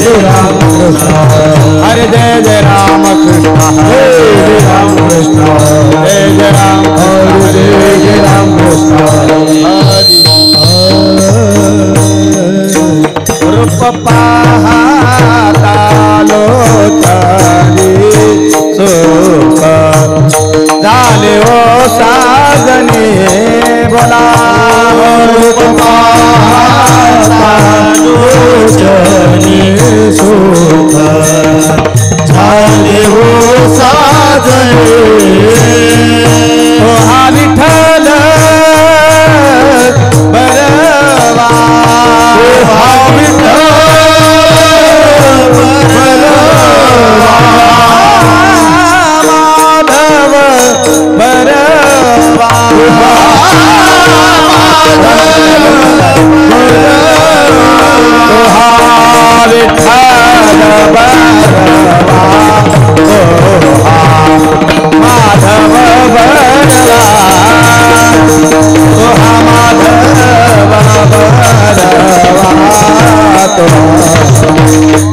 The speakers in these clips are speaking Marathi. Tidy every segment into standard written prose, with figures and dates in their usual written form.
जय राम कृष्ण हरे जय जय राम कृष्ण जय राम कृष्ण जय जय राम जय राम कृष्ण हरि रूप पाहता लोचनी सुख झाले ओ साजने बोला रूप पाहता लोचनी सुख झाले हो साजने हा विठ्ठल बरवा हा विठ्ठल माधव बरवा विठ्ठल बरवा माधव बरवा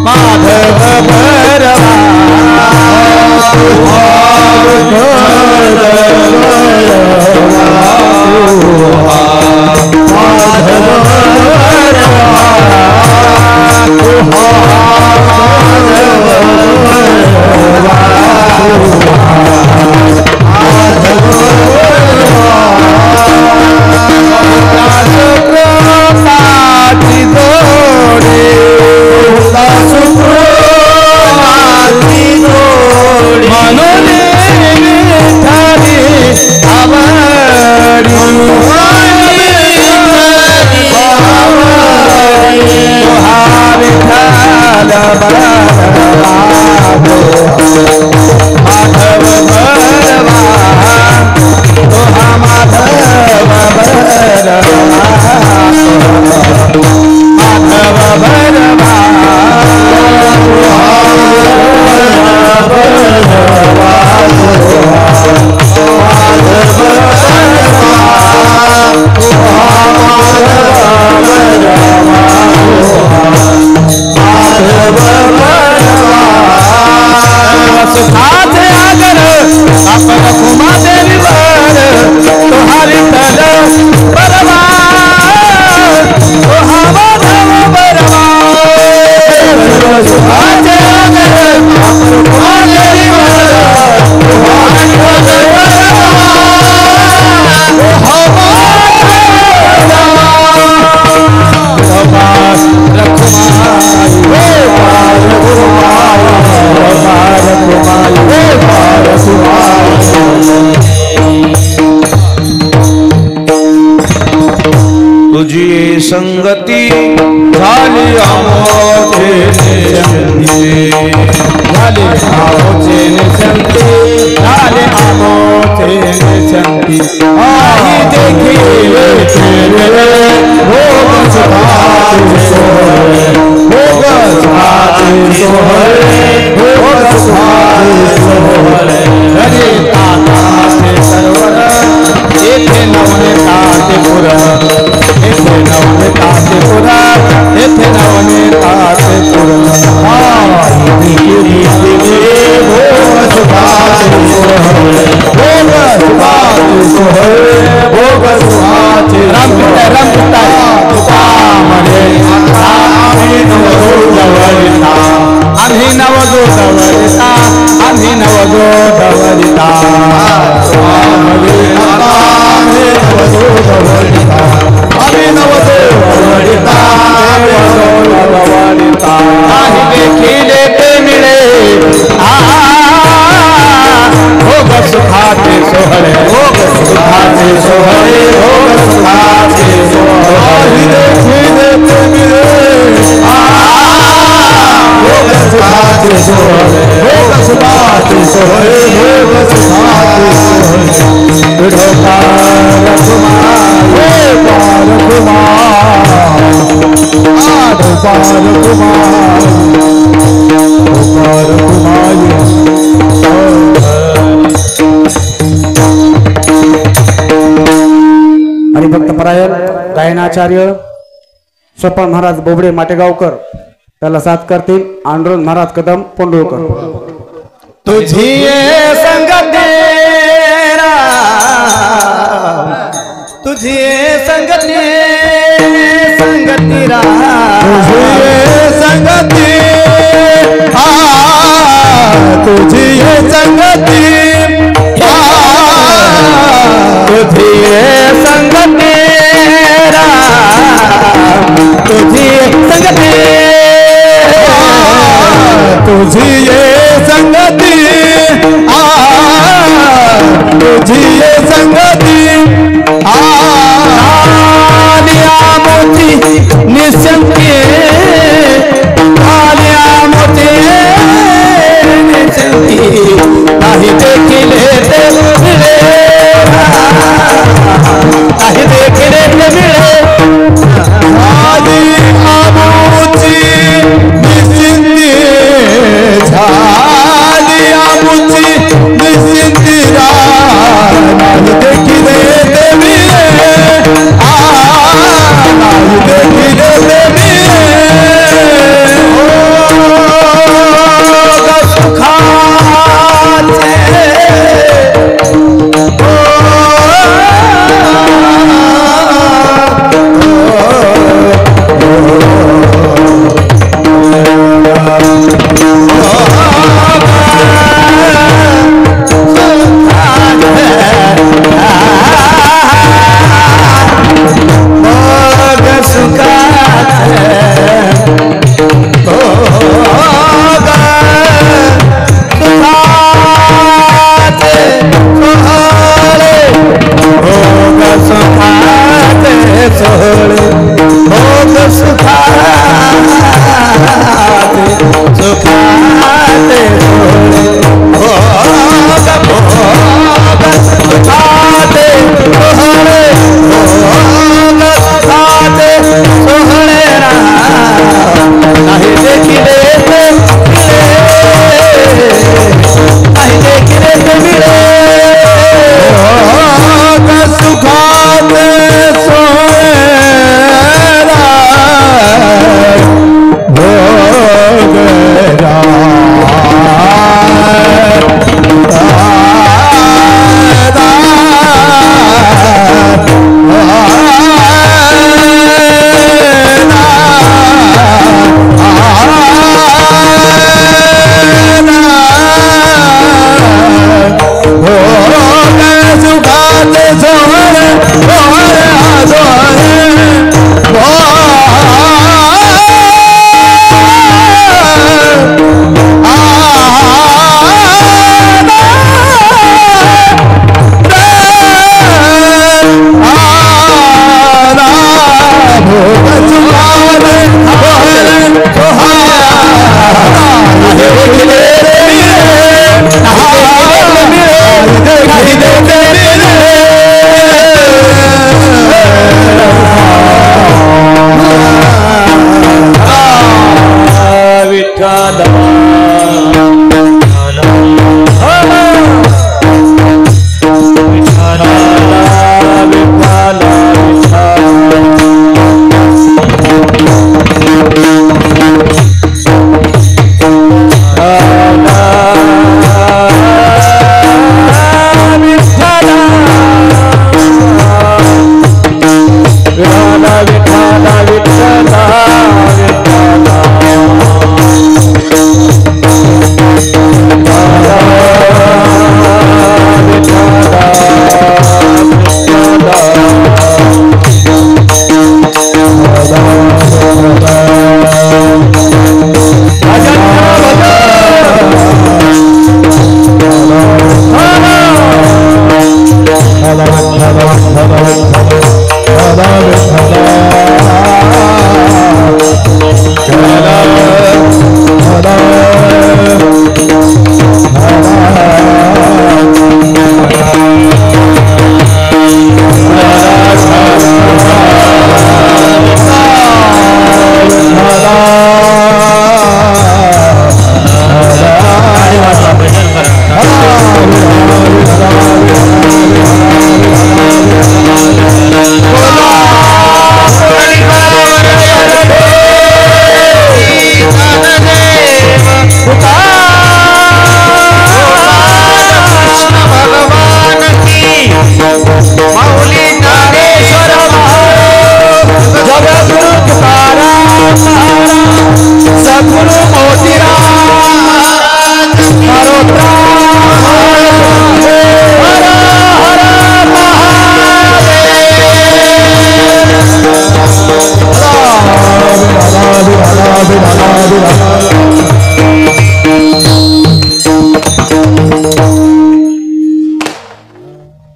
माधव बरवा माधव बरवा तुझी संगती झाली आमोचे झाले आमोचे निशंती झाले आमोचे निशंती आई देखील भोग सुभाते सोहरे भोग सुभाते सोहरे भोग सुभाते सोहरे हरे ताते सरोवर येथे नवने ताते पुर येथे नवने ताते पुर येथे नवने ताते पुर भोग सुभाते सोहरे भोग सुभाते सोहरे भोग सुभाते राम पिता म्हणे आम्ही नवदूतवरिता आम्ही नवदूतवरिता आम्ही नवदूतवरिता आम्ही नवदूतवरिता काही देखील ते मिळे भोग सुखाचे सोहळे भोग सुखाचे सोहळे भोग सुखाचे सोहळे देखील ते मिळे भोग सुखाचे सोहळे भोग सुखाचे सोहळे भोग सुखाचे सोहळे विठोबार हरिभक्त परायण गायनाचार्य स्वप्न महाराज बोबडे माटेगावकर त्याला साथ करतील आंडोल महाराज कदम पोंडुळकर. तुझी ये संगती तुझी ये संगती संगती तुझी ये संगती तुझी ये संगती तुझी ये संगती तुझी संगती तुझी ये संगती तुझी ये संगती आलिया मोती निसंती आलिया मोती निसंती नाही देखिले ते मिळे नाही देखिले ते मिळे आली आमुची निसिंती झाली आमुची निसिंती नाही देखिले ते मिळे नाही देखिले ते मिळे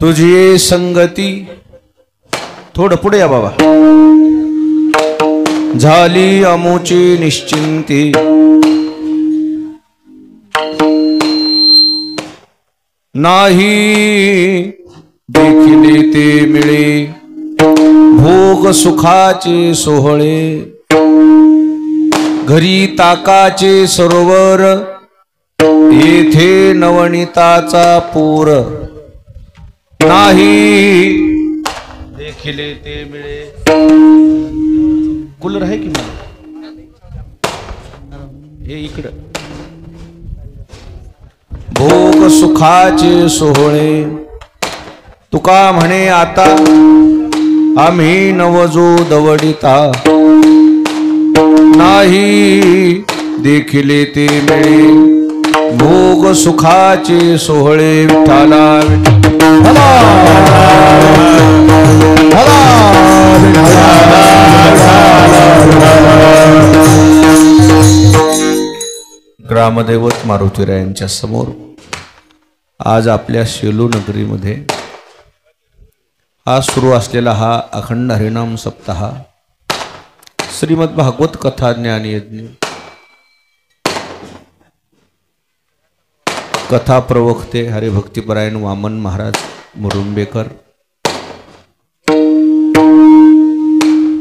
तुझी संगती थोडं पुढे या बाबा झाली अमुची निश्चिंती नाही देखिले ते मिळे भोग सुखाचे सोहळे घरी ताकाचे सरोवर येथे नवनीताचा पूर नाही देखिले ते मिळे कूलर आहे की मला हे इकडं भोग सुखाचे सोहळे तुका म्हणे आता आम्ही नवजो दवडिता नाही देखिले ते मिळे भोग सुखाचे सोहळे विठ्ठला ग्रामदैवत मारुतीरायांच्या समोर आज आपल्या शेलू नगरीमध्ये आज सुरू असलेला हा अखंड हरिनाम सप्ताह श्रीमद भागवत कथा ज्ञान यज्ञ कथा प्रवक्ते हरिभक्तिपरायण वामन महाराज मुरुंबेकर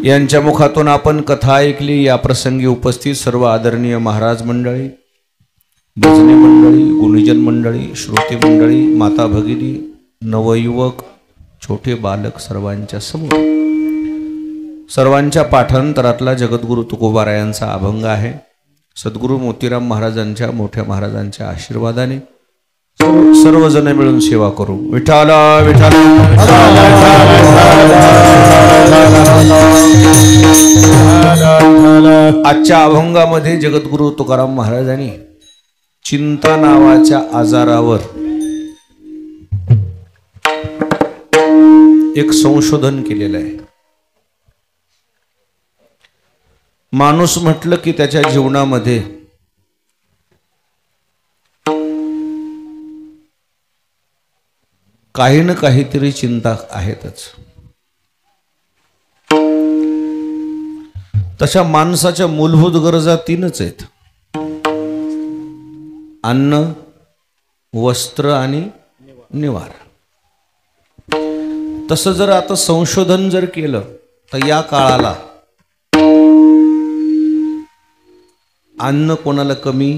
यांच्या मुखातून आपण कथा ऐकली। या प्रसंगी उपस्थित सर्व आदरणीय महाराज मंडळी, भजनी मंडळी, गुणीजन मंडळी, श्रोते मंडळी, माता भगिनी, नवयुवक, छोटे बालक सर्वांच्या समोर सर्वांच्या पाठांतरातला जगद्गुरु तुकोबारायांचा अभंग आहे। सद्गुरु मोतीराम महाराजांच्या मोठ्या महाराजांच्या आशीर्वादाने सर्वजण मिळून सेवा करू। विठाला विठाला आजच्या अभंगामध्ये जगद्गुरु तुकाराम महाराजांनी चिंता नावाच्या आजारावर एक संशोधन केलेलं आहे। माणूस म्हटलं की त्याच्या जीवनामध्ये काही ना काहीतरी चिंता आहेतच। तशा माणसाच्या मूलभूत गरजा तीनच आहेत, अन्न, वस्त्र आणि निवार। तसं जर आता संशोधन जर केलं तर या काळाला अन्न कोणाला कमी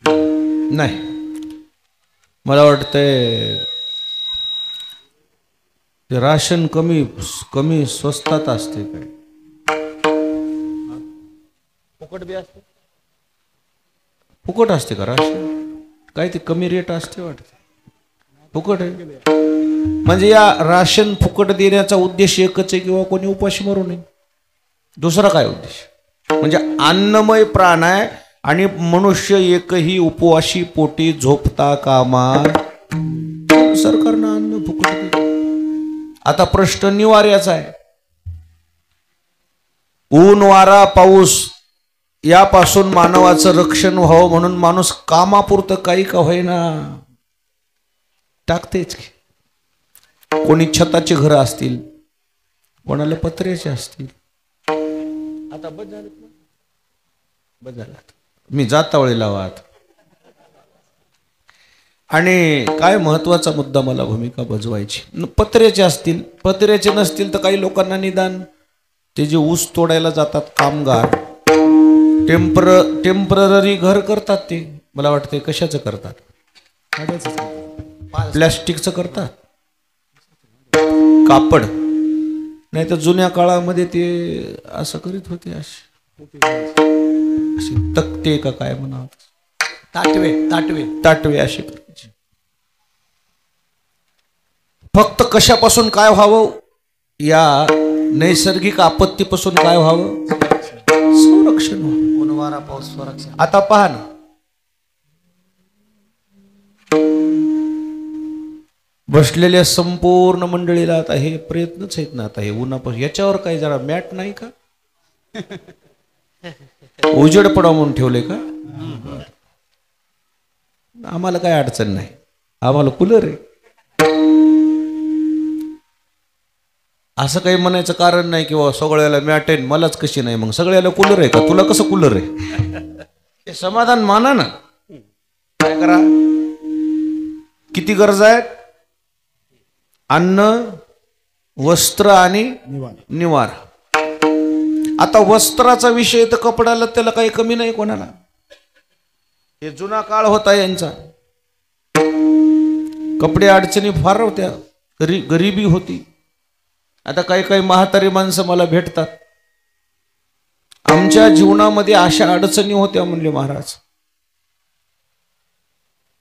नाही। मला वाटतंय राशन कमी स्वस्तात असते काय? फुकट बी असते? फुकट असते का राशन? काय ते कमी रेट असते वाटते, फुकट आहे। म्हणजे या राशन फुकट देण्याचा उद्देश एकच आहे किंवा कोणी उपाशी मरू नये, दुसरा काय उद्देश? म्हणजे अन्नमय प्राण आहे आणि मनुष्य एकही उपवाशी पोटी झोपता कामा सरकारनं अन्न फुकट दिलं। आता प्रश्न निवाऱ्याचा आहे। ऊन वारा पाऊस यापासून मानवाचं रक्षण व्हावं म्हणून माणूस कामापुरतं काही का होईना टाकतेच की। कोणी छताचे घर असतील, कोणाला पत्र्याचे असतील। आता बस झालं मी जातावळी लावात। आणि काय महत्वाचा मुद्दा मला भूमिका बजवायची, पत्र्याचे असतील, पत्र्याचे नसतील तर काही लोकांना निदान ते जे ऊस तोडायला जातात कामगार टेम्पररी घर करतात। ते मला वाटते कशाचं करतात? प्लॅस्टिकचं करतात, कापड नाही तर जुन्या काळामध्ये ते असं करीत होते, असे तक्ते का काय म्हणा, ताटवे असे करायचे। फक्त कशापासून काय व्हावं, या नैसर्गिक आपत्तीपासून काय व्हावं, संरक्षण व्हावं। वारा पाऊस संरक्षण। आता पहा ना, बसलेल्या संपूर्ण मंडळीला आता हे प्रयत्नच आहेत ना, आता हे उन्हापासून याच्यावर काही जरा मॅट नाही का? उजेड पडावं म्हणून ठेवले का? आम्हाला काय अडचण नाही, आम्हाला कूलर आहे. असं काही म्हणायचं कारण नाही किंवा सगळ्याला मॅटेन मलाच कशी नाही, मग सगळ्याला कूलर आहे का? तुला कसं कूलर आहे? हे समाधान माना ना. काय करा, किती गरज आहेत? अन्न, वस्त्र आणि निवारा. आता वस्त्राचा विषय तर कपड्याला त्याला काही कमी नाही कोणाला. हे जुना काळ होता यांचा. कपडे अडचणी फार होत्या, गरिबी होती. आता काही काही म्हातारी माणसं मला भेटतात, आमच्या जीवनामध्ये अशा अडचणी होत्या म्हणले महाराज.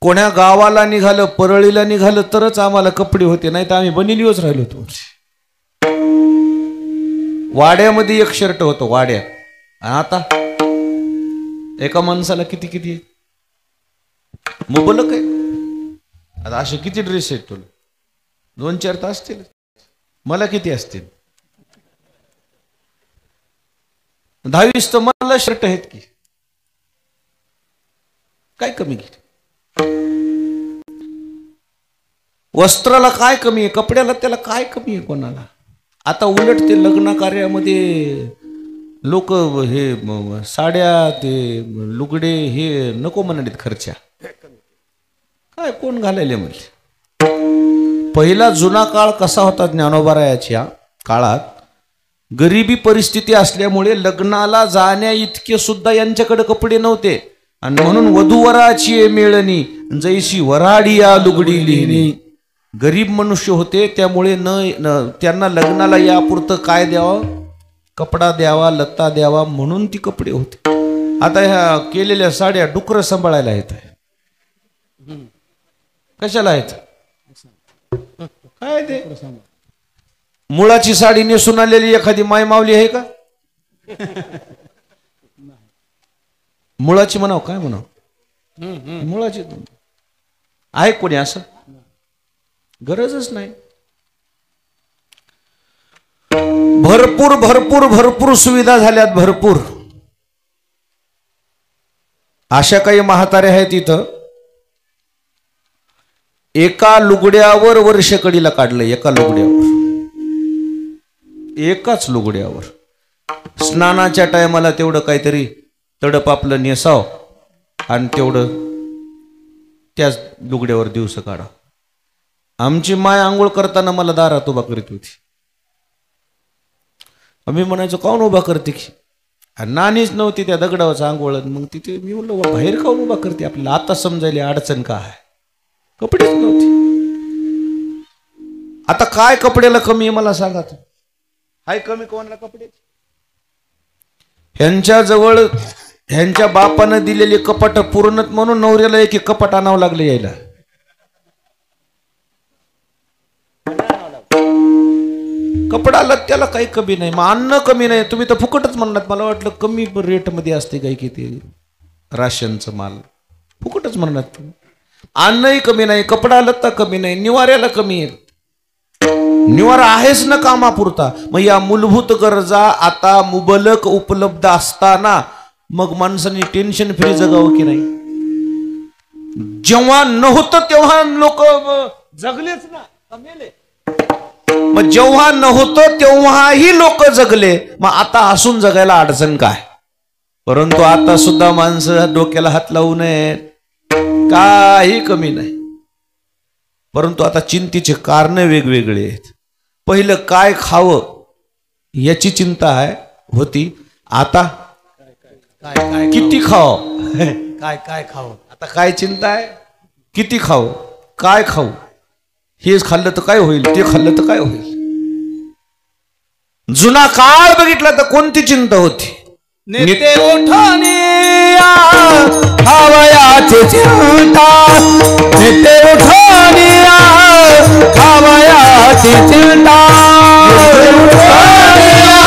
कोण्या गावाला निघालं, परळीला निघालं तरच आम्हाला कपडे होते, नाही तर आम्ही बनिलीच राहिलो होतो. वाड्यामध्ये एक शर्ट होतो वाड्यात. आणि आता एका माणसाला किती किती मुबलक आहे. आता असे किती ड्रेस आहेत तुला? 2-4 तर असतील. मला किती असतील? 10-20 तर मला शर्ट आहेत की. काय कमी घेतली? वस्त्राला काय कमी आहे? कपड्याला त्याला काय कमी आहे कोणाला? आता उलट ते लग्न कार्यामध्ये लोक हे साड्या, ते लुगडे हे नको म्हणालेत खर्चा. काय कोण घालायले म्हणजे? पहिला जुना काळ कसा होता? ज्ञानोबारायाच्या काळात गरिबी परिस्थिती असल्यामुळे लग्नाला जाण्या इतके सुद्धा यांच्याकडे कपडे नव्हते. आणि म्हणून वधूवराची मिळणी जैशी वराडिया लुगडी लिहिणी. गरीब मनुष्य होते, त्यामुळे त्यांना लग्नाला यापुरतं काय द्यावं? कपडा द्यावा, लत्ता द्यावा, म्हणून ती कपडे होते. आता ह्या केलेल्या साड्या डुकरं सांभाळायला आहेत. कशाला आहेत? काय ते मुळाची साडी नेसून आलेली एखादी माय मावली आहे का? मुळाची म्हणाव, काय म्हणाव? मुळाची आहे कोणी असं? गरजच नाही. भरपूर भरपूर भरपूर सुविधा झाल्यात, भरपूर. अशा काही म्हातारे आहेत इथं, एका लुगड्यावर वर्षकडीला काढलं. एका लुगड्यावर, एकाच लुगड्यावर. स्नानाच्या टायमाला तेवढं काहीतरी तडप आपलं नेसाव आणि तेवढं त्याच लुगड्यावर दिवस काढा. आमची माय आंघोळ करताना मला दारात उभा करीत होती. आम्ही म्हणायचो काऊन उभा करते की? नानीच नव्हती त्या दगडावरच आंघोळ. मग तिथे मी म्हणलं बाहेर काऊन उभा करते? आपल्याला आता समजायला अडचण का आहे? कपडेच नव्हते. आता काय कपड्याला कमी आहे मला सांगा. हाय कमी कोणाला कपडे? ह्यांच्या जवळ ह्यांच्या बापानं दिलेले कपाट पूर्णत म्हणून नवऱ्याला एक कपाट आणावं लागले यायला. कपडाला त्याला काही कमी नाही, मग अन्न कमी नाही. तुम्ही तर फुकटच म्हणलात. मला वाटलं कमी रेट मध्ये असते काही किती राशनचं माल. फुकटच म्हणलात तुम्ही. अन्नही कमी नाही, कपडा लत्ता कमी नाही, निवाऱ्याला कमी आहे. निवारा आहेच ना कामापुरता. मग या मूलभूत गरजा आता मुबलक उपलब्ध असताना मग माणसांनी टेन्शन फ्री जगावं की नाही? जेव्हा नव्हतं तेव्हा लोक जगलेच ना, कमेले. मग जेव्हा नव्हतं तेव्हाही लोक जगले, मग आता असून जगायला अडचण काय? परंतु आता सुद्धा माणसं डोक्याला हात लावू नयेत, काही कमी नाही. परंतु आता चिंतेचे कारण वेगवेगळे आहेत. पहिलं काय खावं याची चिंता होती. आता किती खावं, काय खावं, आता काय चिंता आहे? किती खावं, काय खाऊ, हे खाल्लं तर काय होईल, ते खाल्लं तर काय होईल. जुना काळ बघितला तर कोणती चिंता होती? नेते उठानिया खावयाची चिंता, नेते उठानिया खावयाची चिंता, नेते उठानिया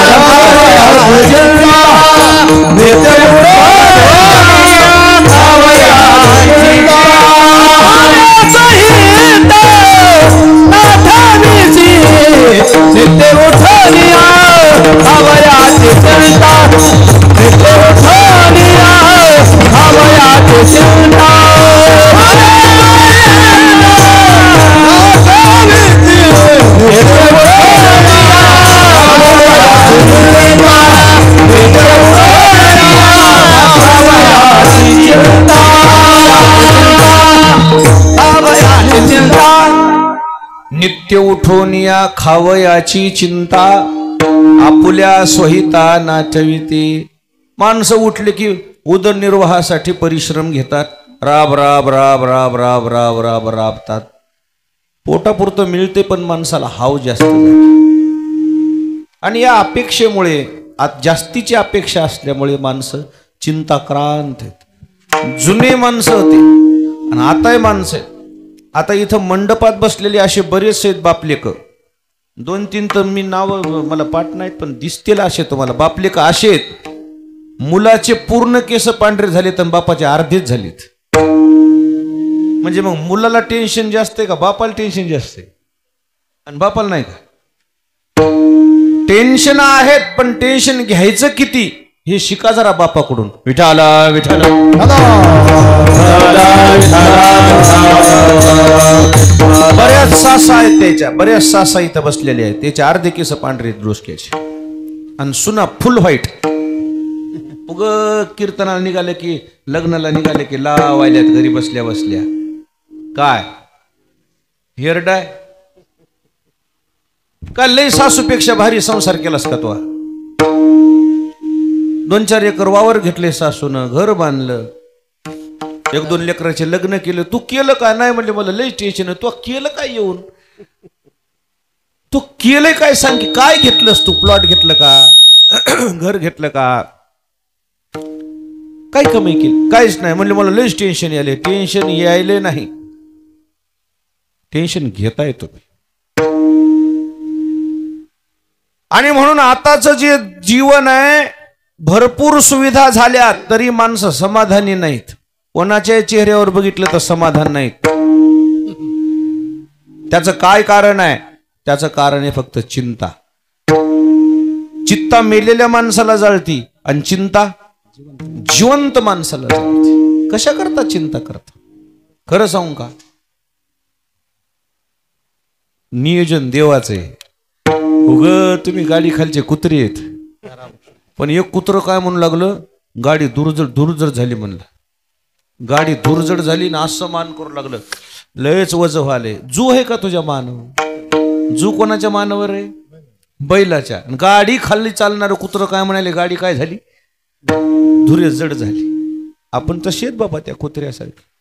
खावयाची चिंता, नेते उठानिया खावयाची चिंता. नित्य उठनिया खावयाची चिंता, नित्य उठनिया नित्य उठून या खावयाची चिंता आपुल्या स्वहिता नाचविते. माणसं उठले की उदरनिर्वाहासाठी परिश्रम घेतात. राब राब राब राब राब राब राब राबतात. पोटापुरतं मिळते पण माणसाला हाव जास्त झाली. आणि या अपेक्षेमुळे जास्तीची अपेक्षा असल्यामुळे माणसं चिंताक्रांत आहेत. जुने माणसं होते आणि आताही माणसं आहेत. आता इथं मंडपात बसलेले असे बरेचसे आहेत बापलेक. 2-3 तर मी नाव मला पाठ नाहीत पण दिसतील असे तुम्हाला. बापलेक असे आहेत मुलाचे पूर्ण केस पांढरे झालेत आणि बापाचे अर्धेच झालेत. म्हणजे मग मुलाला टेन्शन जास्त आहे का बापाला टेन्शन जास्त आहे? आणि बापाला नाही का? टेन्शन आहेत पण टेन्शन घ्यायचं किती हे शिका जरा बापाकडून. विठाला विठाला बऱ्याच सासा आहेत त्याच्या. बऱ्याच सासा इथं बसलेल्या आहेत. त्याचे अर्धे केस पांढरे डोसक्याचे आणि सुना फुल व्हाईट. उग कीर्तनाला निघाले की लग्नाला निघाले की लावायल्यात घरी बसल्या बसल्या. काय हेअर डाय का लय सासूपेक्षा भारी संसार केलास का तू? 2-4 एकर वावर घेतले सासून, घर बांधलं, 1-2 लेकराचे लग्न केलं. तू केलं का? नाही म्हणले मला लय टेन्शन आहे. तू केलं काय येऊन? तू केलंय काय सांग की? काय घेतलंस तू? प्लॉट घेतलं का? घर घेतलं का? काय कमी केली? काहीच नाही म्हणले मला लयच टेन्शन यायले. टेन्शन यायले नाही, टेन्शन घेता येतो. आणि म्हणून आताचं जे जीवन आहे भरपूर सुविधा झाल्या तरी माणसं समाधानी नाहीत. कोणाच्या चेहऱ्यावर बघितलं तर समाधान नाहीत. त्याचं काय कारण आहे? त्याचं कारण आहे फक्त चिंता. चिंता मेलेल्या माणसाला जळती आणि चिंता जिवंत माणसाला जळती. कशा करता चिंता करता? खरं सांगू का? नियोजन देवाचं आहे. उग तुम्ही गाडी खालचे कुत्रे आहेत पण एक कुत्र काय म्हणू लागलं गाडी दुर्जड झाली म्हणलं. गाडी दुर्जड झाली ना असं मान करू लागलं लयच वज व्हाले. जू आहे का तुझ्या मानव? जू कोणाच्या मानावर आहे? बैलाच्या. गाडी खाल्ली चालणार कुत्र काय म्हणाले गाडी काय झाली? जड झाली. आपण तसे आहेत बाबा त्या कुत्र्यासारखे.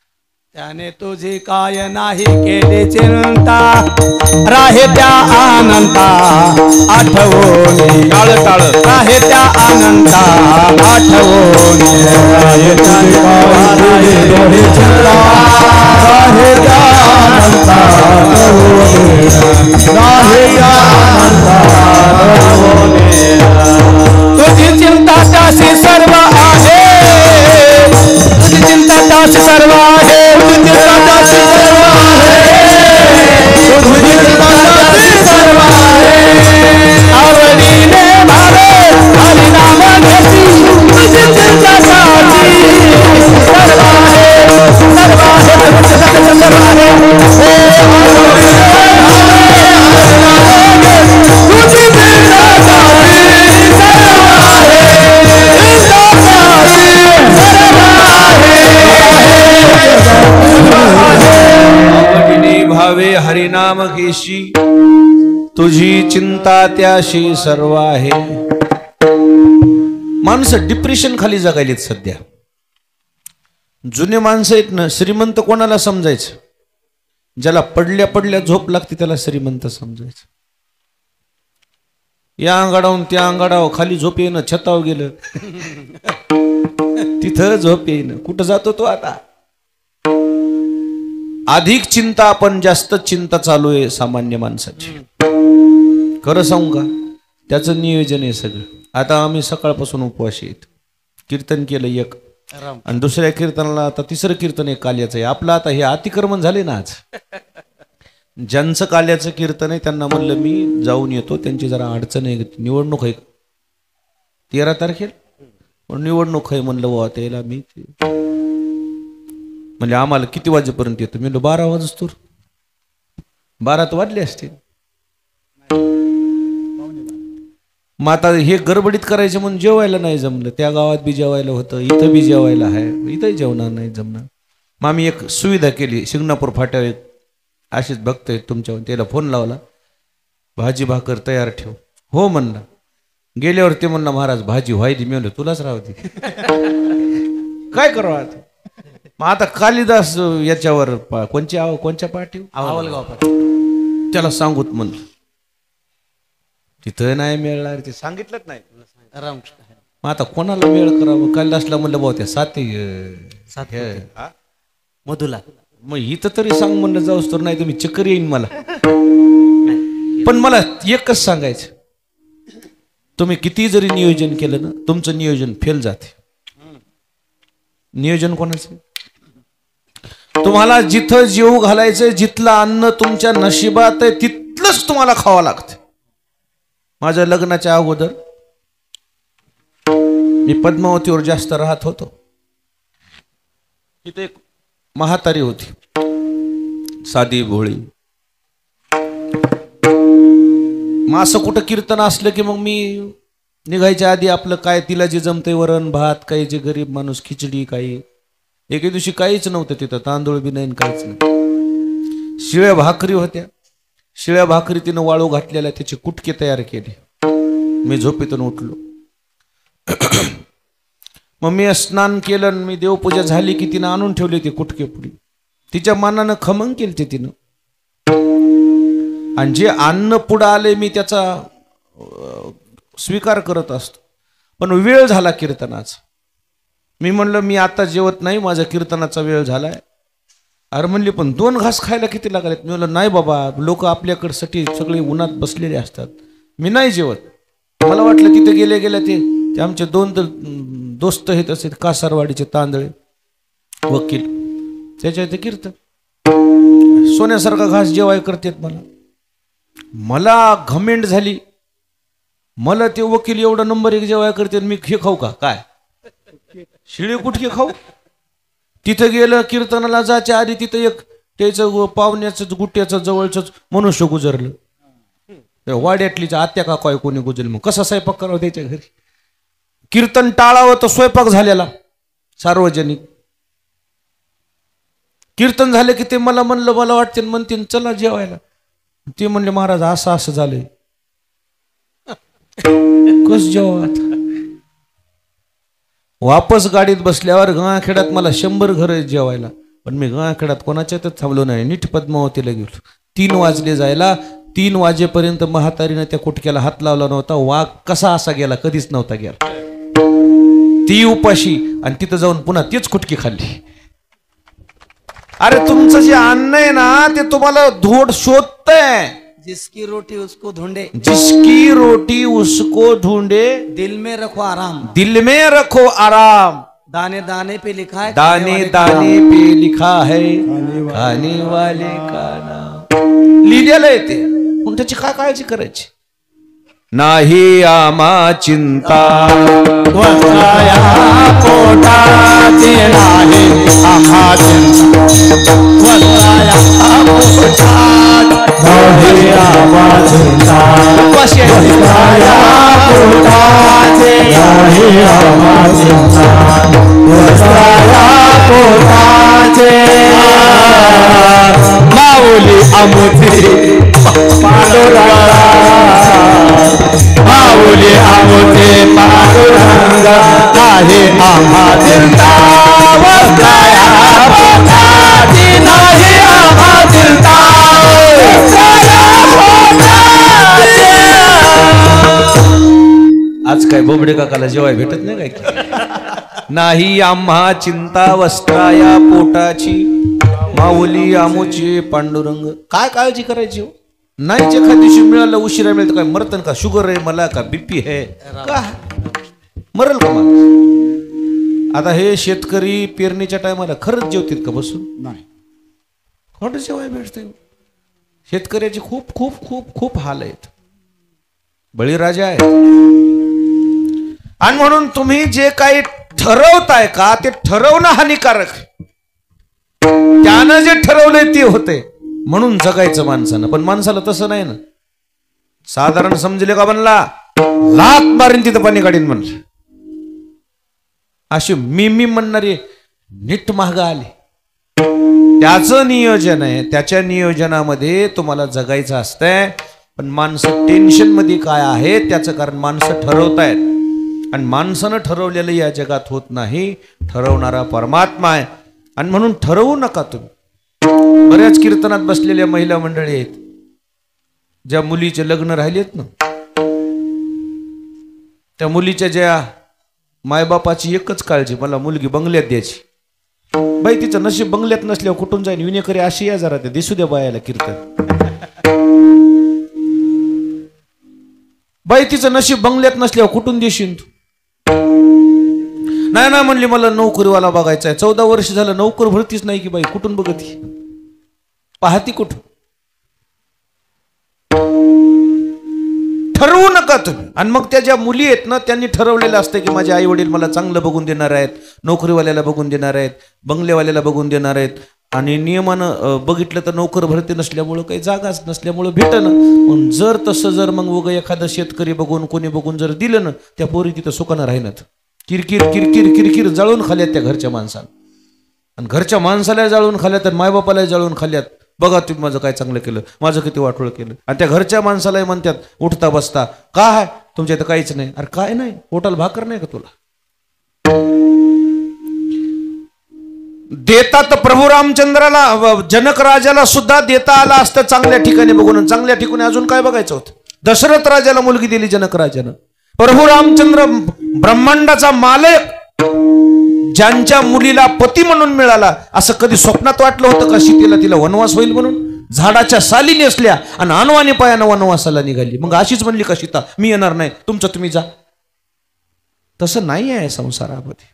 त्याने तुझी काय नाही केली चिंता राहे त्या आनंदा आठवणी. टाळ टाळ राहे त्या आनंदा आठवणी. राहे त्या चिंता राहे त्या आनंदा आठवणी. राहे त्या आनंदा आठवणी. तुझी चिंता त्याशी सर्व आहे. तुझी चिंता त्याशी सर्व आहे. भावे हरिनाम घेशी तुझी चिंता त्याशी सर्व आहे. माणसं डिप्रेशन खाली जगायलीत सध्या. जुने माणसं आहेत ना श्रीमंत कोणाला समजायचं? ज्याला पडल्या पडल्या झोप लागते त्याला श्रीमंत समजायचं. या अंगाडावून त्या अंगाडाव खाली झोप येणं, छताव गेलं तिथं झोप येईन. कुठं जातो तो आता? अधिक चिंता आपण जास्त चिंता चालू आहे सामान्य माणसाची. खरं सांगू का? त्याचं नियोजन आहे सगळं. आता आम्ही सकाळपासून उपवाशी आहेत. कीर्तन केलं एक आणि दुसऱ्या कीर्तनाला आता 3रं कीर्तन एक काल्याचं आहे. आपलं आता हे अतिक्रमण झाले ना आज. ज्यांचं काल्याचं कीर्तन आहे त्यांना म्हणलं मी जाऊन येतो. त्यांची जरा अडचण आहे, निवडणूक आहे 13 तारखेला निवडणूक आहे म्हणलं बाबा त्याला. मी म्हणजे आम्हाला किती वाजेपर्यंत येतो? मी 12 वाजतो. 12 तर वाजले असते. मग आता हे गडबडीत करायचं म्हणून जेवायला नाही जमलं. त्या गावात बी जेवायला होतं, इथं बी जेवायला आहे, इथंही जेवणार नाही जमणार. मग आम्ही एक सुविधा केली. शिंगणापूर फाट्यावर एक अशीच बघतोय तुमच्या त्याला फोन लावला, भाजी भाकर तयार ठेव. हो म्हणला. गेल्यावर ते म्हणला महाराज भाजी व्हायची. मी म्हणलं तुलाच राहते. काय करावं आता. मग आता कालिदास याच्यावर कोणच्या पाठी आवलगाव त्याला सांगूत म्हणलं. तिथं नाही मिळणार ते सांगितलंच नाही. रामकृष्ण. मग आता कोणाला मेळ करावं. कालिदासला म्हणलं भाऊ त्या साथी मधुला. मग इथं तरी सांग म्हणलं जाऊस तर, नाही तुम्ही चक्कर येईन मला. पण मला एकच सांगायचं, तुम्ही किती जरी नियोजन केलं ना, तुमचं नियोजन फेल जाते. नियोजन कोणाचं. तुम्हाला जिथं जीव घालायचंय, जिथलं अन्न तुमच्या नशिबात आहे तिथलंच तुम्हाला खावं लागतं. माझ्या लग्नाच्या अगोदर मी पद्मावतीवर जास्त राहत होतो. तिथे एक म्हातारी होती, साधी भोळी. मग असं कुठं कीर्तन असलं की मग मी निघायच्या आधी आपलं काय तिला जे जमते वरण भात, काही जे गरीब माणूस खिचडी, काही एके दिवशी काहीच नव्हतं तिथं, तांदूळ बी नाही काहीच नाही. शिळ्या भाकरी होत्या. शिळ्या भाकरी तिनं वाळू घातलेल्या, त्याचे कुटके तयार केले. मी झोपेतून उठलो. मग मी स्नान केलं, मी देवपूजा झाली की तिनं आणून ठेवली ती कुटके पुडी. तिच्या मनानं खमंग केली ते तिनं. आणि जे अन्न पुढं आले मी त्याचा स्वीकार करत असतो. पण वेळ झाला कीर्तनाचा. मी म्हणलं मी आता जेवत नाही, माझा कीर्तनाचा वेळ झालाय. अरे म्हणली पण 2 घास खायला किती लागलेत. मी म्हणलं नाही बाबा, लोक आपल्याकडसाठी सगळे उन्हात बसलेले असतात, मी नाही जेवत. मला वाटलं तिथे गेले ते आमचे 2 दोस्त आहेत असे कासारवाडीचे तांदळे वकील, त्याच्या इथे कीर्तन. सोन्यासारखा घास जेवाय करतात. मला घमेंड झाली. मला ते वकील एवढा नंबर 1 जेवाय करते, मी हे खाऊ का काय, शिळे कुठके खाऊ. तिथं गेलं कीर्तनाला जायच्या आधी तिथं एक त्याचं पाहुण्याचं गुट्याचं जवळच मनुष्य गुजरलं. वाड्यातलीच्या आत्या का काय कोणी गुजरलं. मग कसा स्वयंपाक करावं त्याच्या घरी. कीर्तन टाळावं तर स्वयंपाक झालेला सार्वजनिक. कीर्तन झालं की ते मला म्हणलं, मला वाटते म्हणते चला जेवायला. ते म्हणले महाराज असं झालंय, कस जेवावं. वापस गाडीत बसल्यावर गंगाखेड्यात मला 100 घर जेवायला, पण मी गंगाखेड्यात कोणाच्यातच थांबलो नाही. नीट पद्मावतीला गेलो. 3 वाजले जायला. 3 वाजेपर्यंत म्हातारीनं त्या कुटक्याला हात लावला नव्हता. वाघ कसा असा गेला कधीच नव्हता गेला. ती उपाशी आणि तिथं जाऊन पुन्हा तीच कुटकी खाल्ली. अरे तुमचं जे अन्न आहे ना ते तुम्हाला धोड शोधतंय. जिसकी रोटी उसको ढूंढे, जिसकी रोटी उसको ढूंढे, दिल में रखो आराम, दिल में रखो आराम, दाने दाने पे लिखा है, दाने दाने पे लिखा है खाने वाले का नाम. लिहिलेलं आहे ते, पण त्याची काय काळजी करायची. नाही आम्हा चिंता वस्त्राया पोटाची नाही आम्हा चिंता, वस्त्राया पोटाची नाही आम्हा चिंता, वस्त्राया पोटाची नाही आम्हा चिंता, वस्त्राया पोटाची माऊली आमची पांडुरंगा, माऊली आमचे पांडुरंगा आहे आम्हा चिंता, वस्त्राया पोटाची नाही आम्हा चिंता, वस्त्राया पोटाची. आज काय बोबडे काकाला जेवाय भेटत नाही काय. नाही आम्हा चिंता वस्त्राया पोटाची, माऊली आमोची पांडुरंग. काय काळजी करायची हो. नाही एखाद्या दिवशी मिळालं उशिरा मिळतं काय मरतन का. शुगर आहे मला का बीपी आहे का, मरल का मला. आता हे शेतकरी पेरणीच्या टायमाला खरंच जेवतील का बसून. नाही, खोटं जेवाय भेटते. शेतकऱ्याचे खूप खूप खूप खूप हाल आहेत. बळीराजा आहे. आणि म्हणून तुम्ही जे काही ठरवताय का ते ठरवणं हानिकारक. त्यानं जे ठरवलंय ते होते. म्हणून जगायचं माणसानं. पण माणसाला तसं नाही ना. साधारण समजले का म्हणला लात मारीन तिथं पाणी काढीन म्हणलं. अशी मी म्हणणारे नीट महाग आले. त्याचं नियोजन आहे, त्याच्या नियोजनामध्ये तुम्हाला जगायचं असतंय. पण माणसं टेन्शन मध्ये काय आहे त्याचं कारण माणसं ठरवतायत आणि माणसानं ठरवलेलं या जगात होत नाही. ठरवणारा परमात्मा आहे आणि म्हणून ठरवू नका तुम्ही. बऱ्याच कीर्तनात बसलेल्या महिला मंडळी आहेत ज्या मुलीचे लग्न राहिलेत ना, त्या मुलीच्या ज्या मायबापाची एकच काळजी, मला मुलगी बंगल्यात द्यायची. बाई तिचं नशीब बंगल्यात नसल्यावर कुठून जाईन, विनेकरी अशी या जरा ते दिसू द्या बायाला कीर्तन. बाई तिचं नशीब बंगल्यात नसल्यावर कुठून देशील तू? नाही ना म्हणली मला नोकरीवाला बघायचा आहे. 14 वर्ष झालं नोकर भरतीच नाही की बाई, कुठून बघती पाहती कुठून? ठरवू नका तुम्ही. आणि मग त्या ज्या मुली आहेत ना त्यांनी ठरवलेलं असतं की माझे आई वडील मला चांगलं बघून देणार आहेत, नोकरीवाल्याला बघून देणार आहेत, बंगलेवाल्याला बघून देणार आहेत. आणि नियमानं बघितलं तर नोकर भरती नसल्यामुळं काही जागाच नसल्यामुळं भेटणं. पण जर तसं जर मग उगं एखादं शेतकरी बघून कोणी बघून जर दिलं ना, त्या पोरी तिथं सुखानं राहिनात. किरकिर किरकिर किरकिर जळून खाल्यात त्या घरच्या माणसाला. आणि घरच्या माणसाला जाळून खाल्यात आणि मायबापाला जाळून खाल्यात. बघा तुम्ही माझं काय चांगलं केलं, माझं किती वाटोळं केलं. आणि त्या घरच्या माणसालाही म्हणतात उठता बसता काय तुमच्या इथं काहीच नाही. अरे काय नाही, पोटाला भाकर नाही का तुला? देता तर प्रभू रामचंद्राला, जनक राजाला सुद्धा देता आला असतं चांगल्या ठिकाणी बघून. चांगल्या ठिकाणी अजून काय बघायचं होतं? दशरथ राजाला मुलगी दिली जनक राजानं. प्रभू रामचंद्र ब्रह्मांडाचा मालक ज्यांच्या मुलीला पती म्हणून मिळाला, असं कधी स्वप्नात वाटलं होतं का सीतेला तिला वनवास होईल म्हणून? झाडाच्या साली नेसल्या आणि अनवाणी पायानं वनवासाला निघाली. मग अशीच म्हणली का सीता मी येणार नाही, तुमचं तुम्ही जा? तसं नाही आहे संसारामध्ये.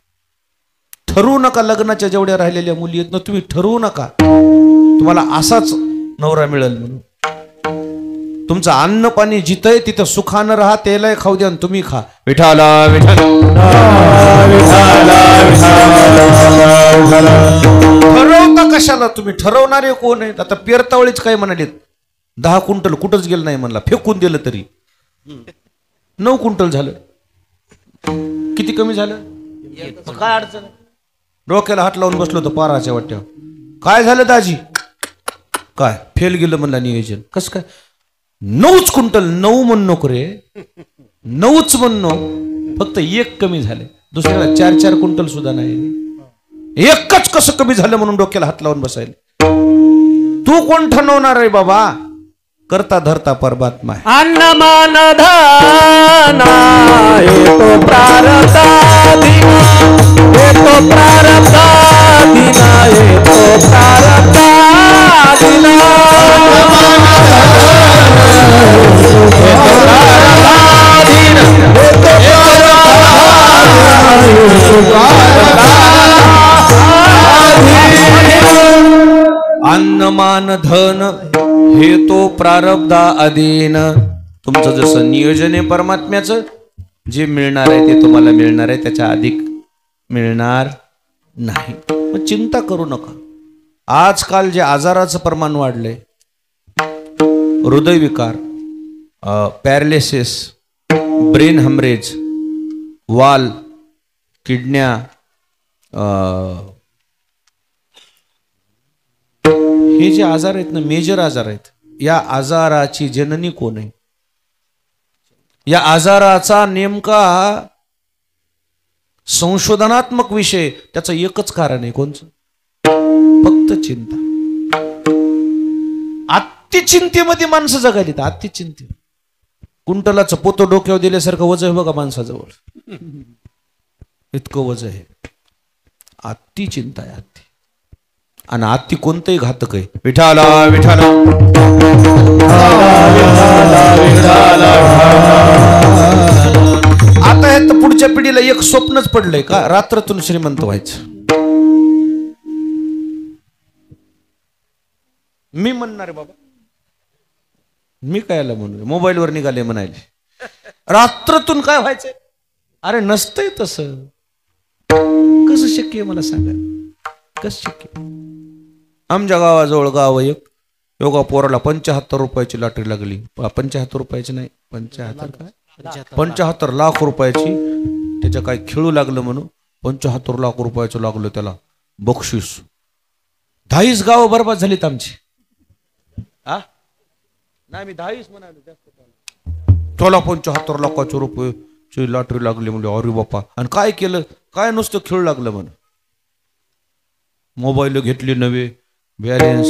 ठरवू नका. लग्नाच्या जेवढ्या राहिलेल्या मुली आहेत ना, तुम्ही ठरवू नका तुम्हाला असाच नवरा मिळेल म्हणून. तुमचं अन्न पाणी जिथं आहे तिथं सुखानं राहा, त्याला खाऊ द्या आणि तुम्ही खा. विठाला विठाला ठरवता कशाला तुम्ही? ठरवणारे कोण आहेत? आता पेरतावळीच काय म्हणालेत, 10 क्विंटल कुठंच गेलं नाही म्हणला, फेकून दिलं तरी 9 क्विंटल झालं. किती कमी झालं? काय अडचण? डोक्याला हात लावून बसलो होतो पाराच्या वाट्यावर. काय झालं दाजी? काय फेल गेलं म्हणला नियोजन. कसं काय? 9च क्विंटल. 9 म्हण नको रे, 9च म्हणणो, फक्त 1 कमी झाले. दुसऱ्याला 4-4 क्विंटल सुद्धा नाही. एकच कसं कमी झालं म्हणून डोक्याला हात लावून बसायला. तू कोण ठरवणार आहे बाबा? करता धरता परमात्मा आहे. अन्नमान धना येतो प्रारब्धा दिना, येतो प्रारब्धा दिना, येतो प्रारब्धा दिना. अन्नमान धन हे तो प्रारब्धा अधीन. तुमचं जसं नियोजन आहे परमात्म्याचं, जे मिळणार आहे ते तुम्हाला मिळणार आहे, त्याच्या अधिक मिळणार नाही. मग चिंता करू नका. आजकाल जे आजाराचं प्रमाण वाढलंय, हृदयविकार, पॅरालिसिस, ब्रेन हॅमरेज, वाल, किडन्या, हे जे आजार आहेत ना, मेजर आजार आहेत. या आजाराची जननी कोण आहे? या आजाराचा नेमका संशोधनात्मक विषय, त्याचं एकच कारण आहे. कोणचं? फक्त चिंता. अतिचिंतेमध्ये माणसं जगायलीत. अतिचिंते. कुंटलाचं पोतं डोक्यावर दिल्यासारखं वजन आहे बघा माणसाजवळ, इतकं वजन आहे. अति चिंता आहे. अति. आणि अति कोणतंही घातक आहे. विठाला विठाला आता हे तर पुढच्या पिढीला एक स्वप्नच पडलंय का, रात्रातून श्रीमंत व्हायचं. मी म्हणणार बाबा, मी कायला म्हणू, मोबाईलवर निघाले म्हणाले रात्रातून काय व्हायचंय. अरे नसतंय तसं. कसं शक्य आहे मला सांगा, कसं शक्य? आमच्या गावाजवळ गाव एक योगा पोराला 75 रुपयाची लॉटरी लागली. 75 रुपयाची नाही, 75 लाख रुपयाची. त्याच्या काय खेळू लागलं म्हणून 75 लाख रुपयाचं लागलं त्याला बक्षीस. 10 गाव बरबाद झालीत आमची. हा नाही मी 10 म्हणालो जास्त. चला 75 लाखाचे रुपये लॉटरी लागली म्हणजे अरे बाप्पा. आणि काय केलं काय नुसतं खेळ लागलं म्हण. मोबाईल घेतले नवे बॅलेन्स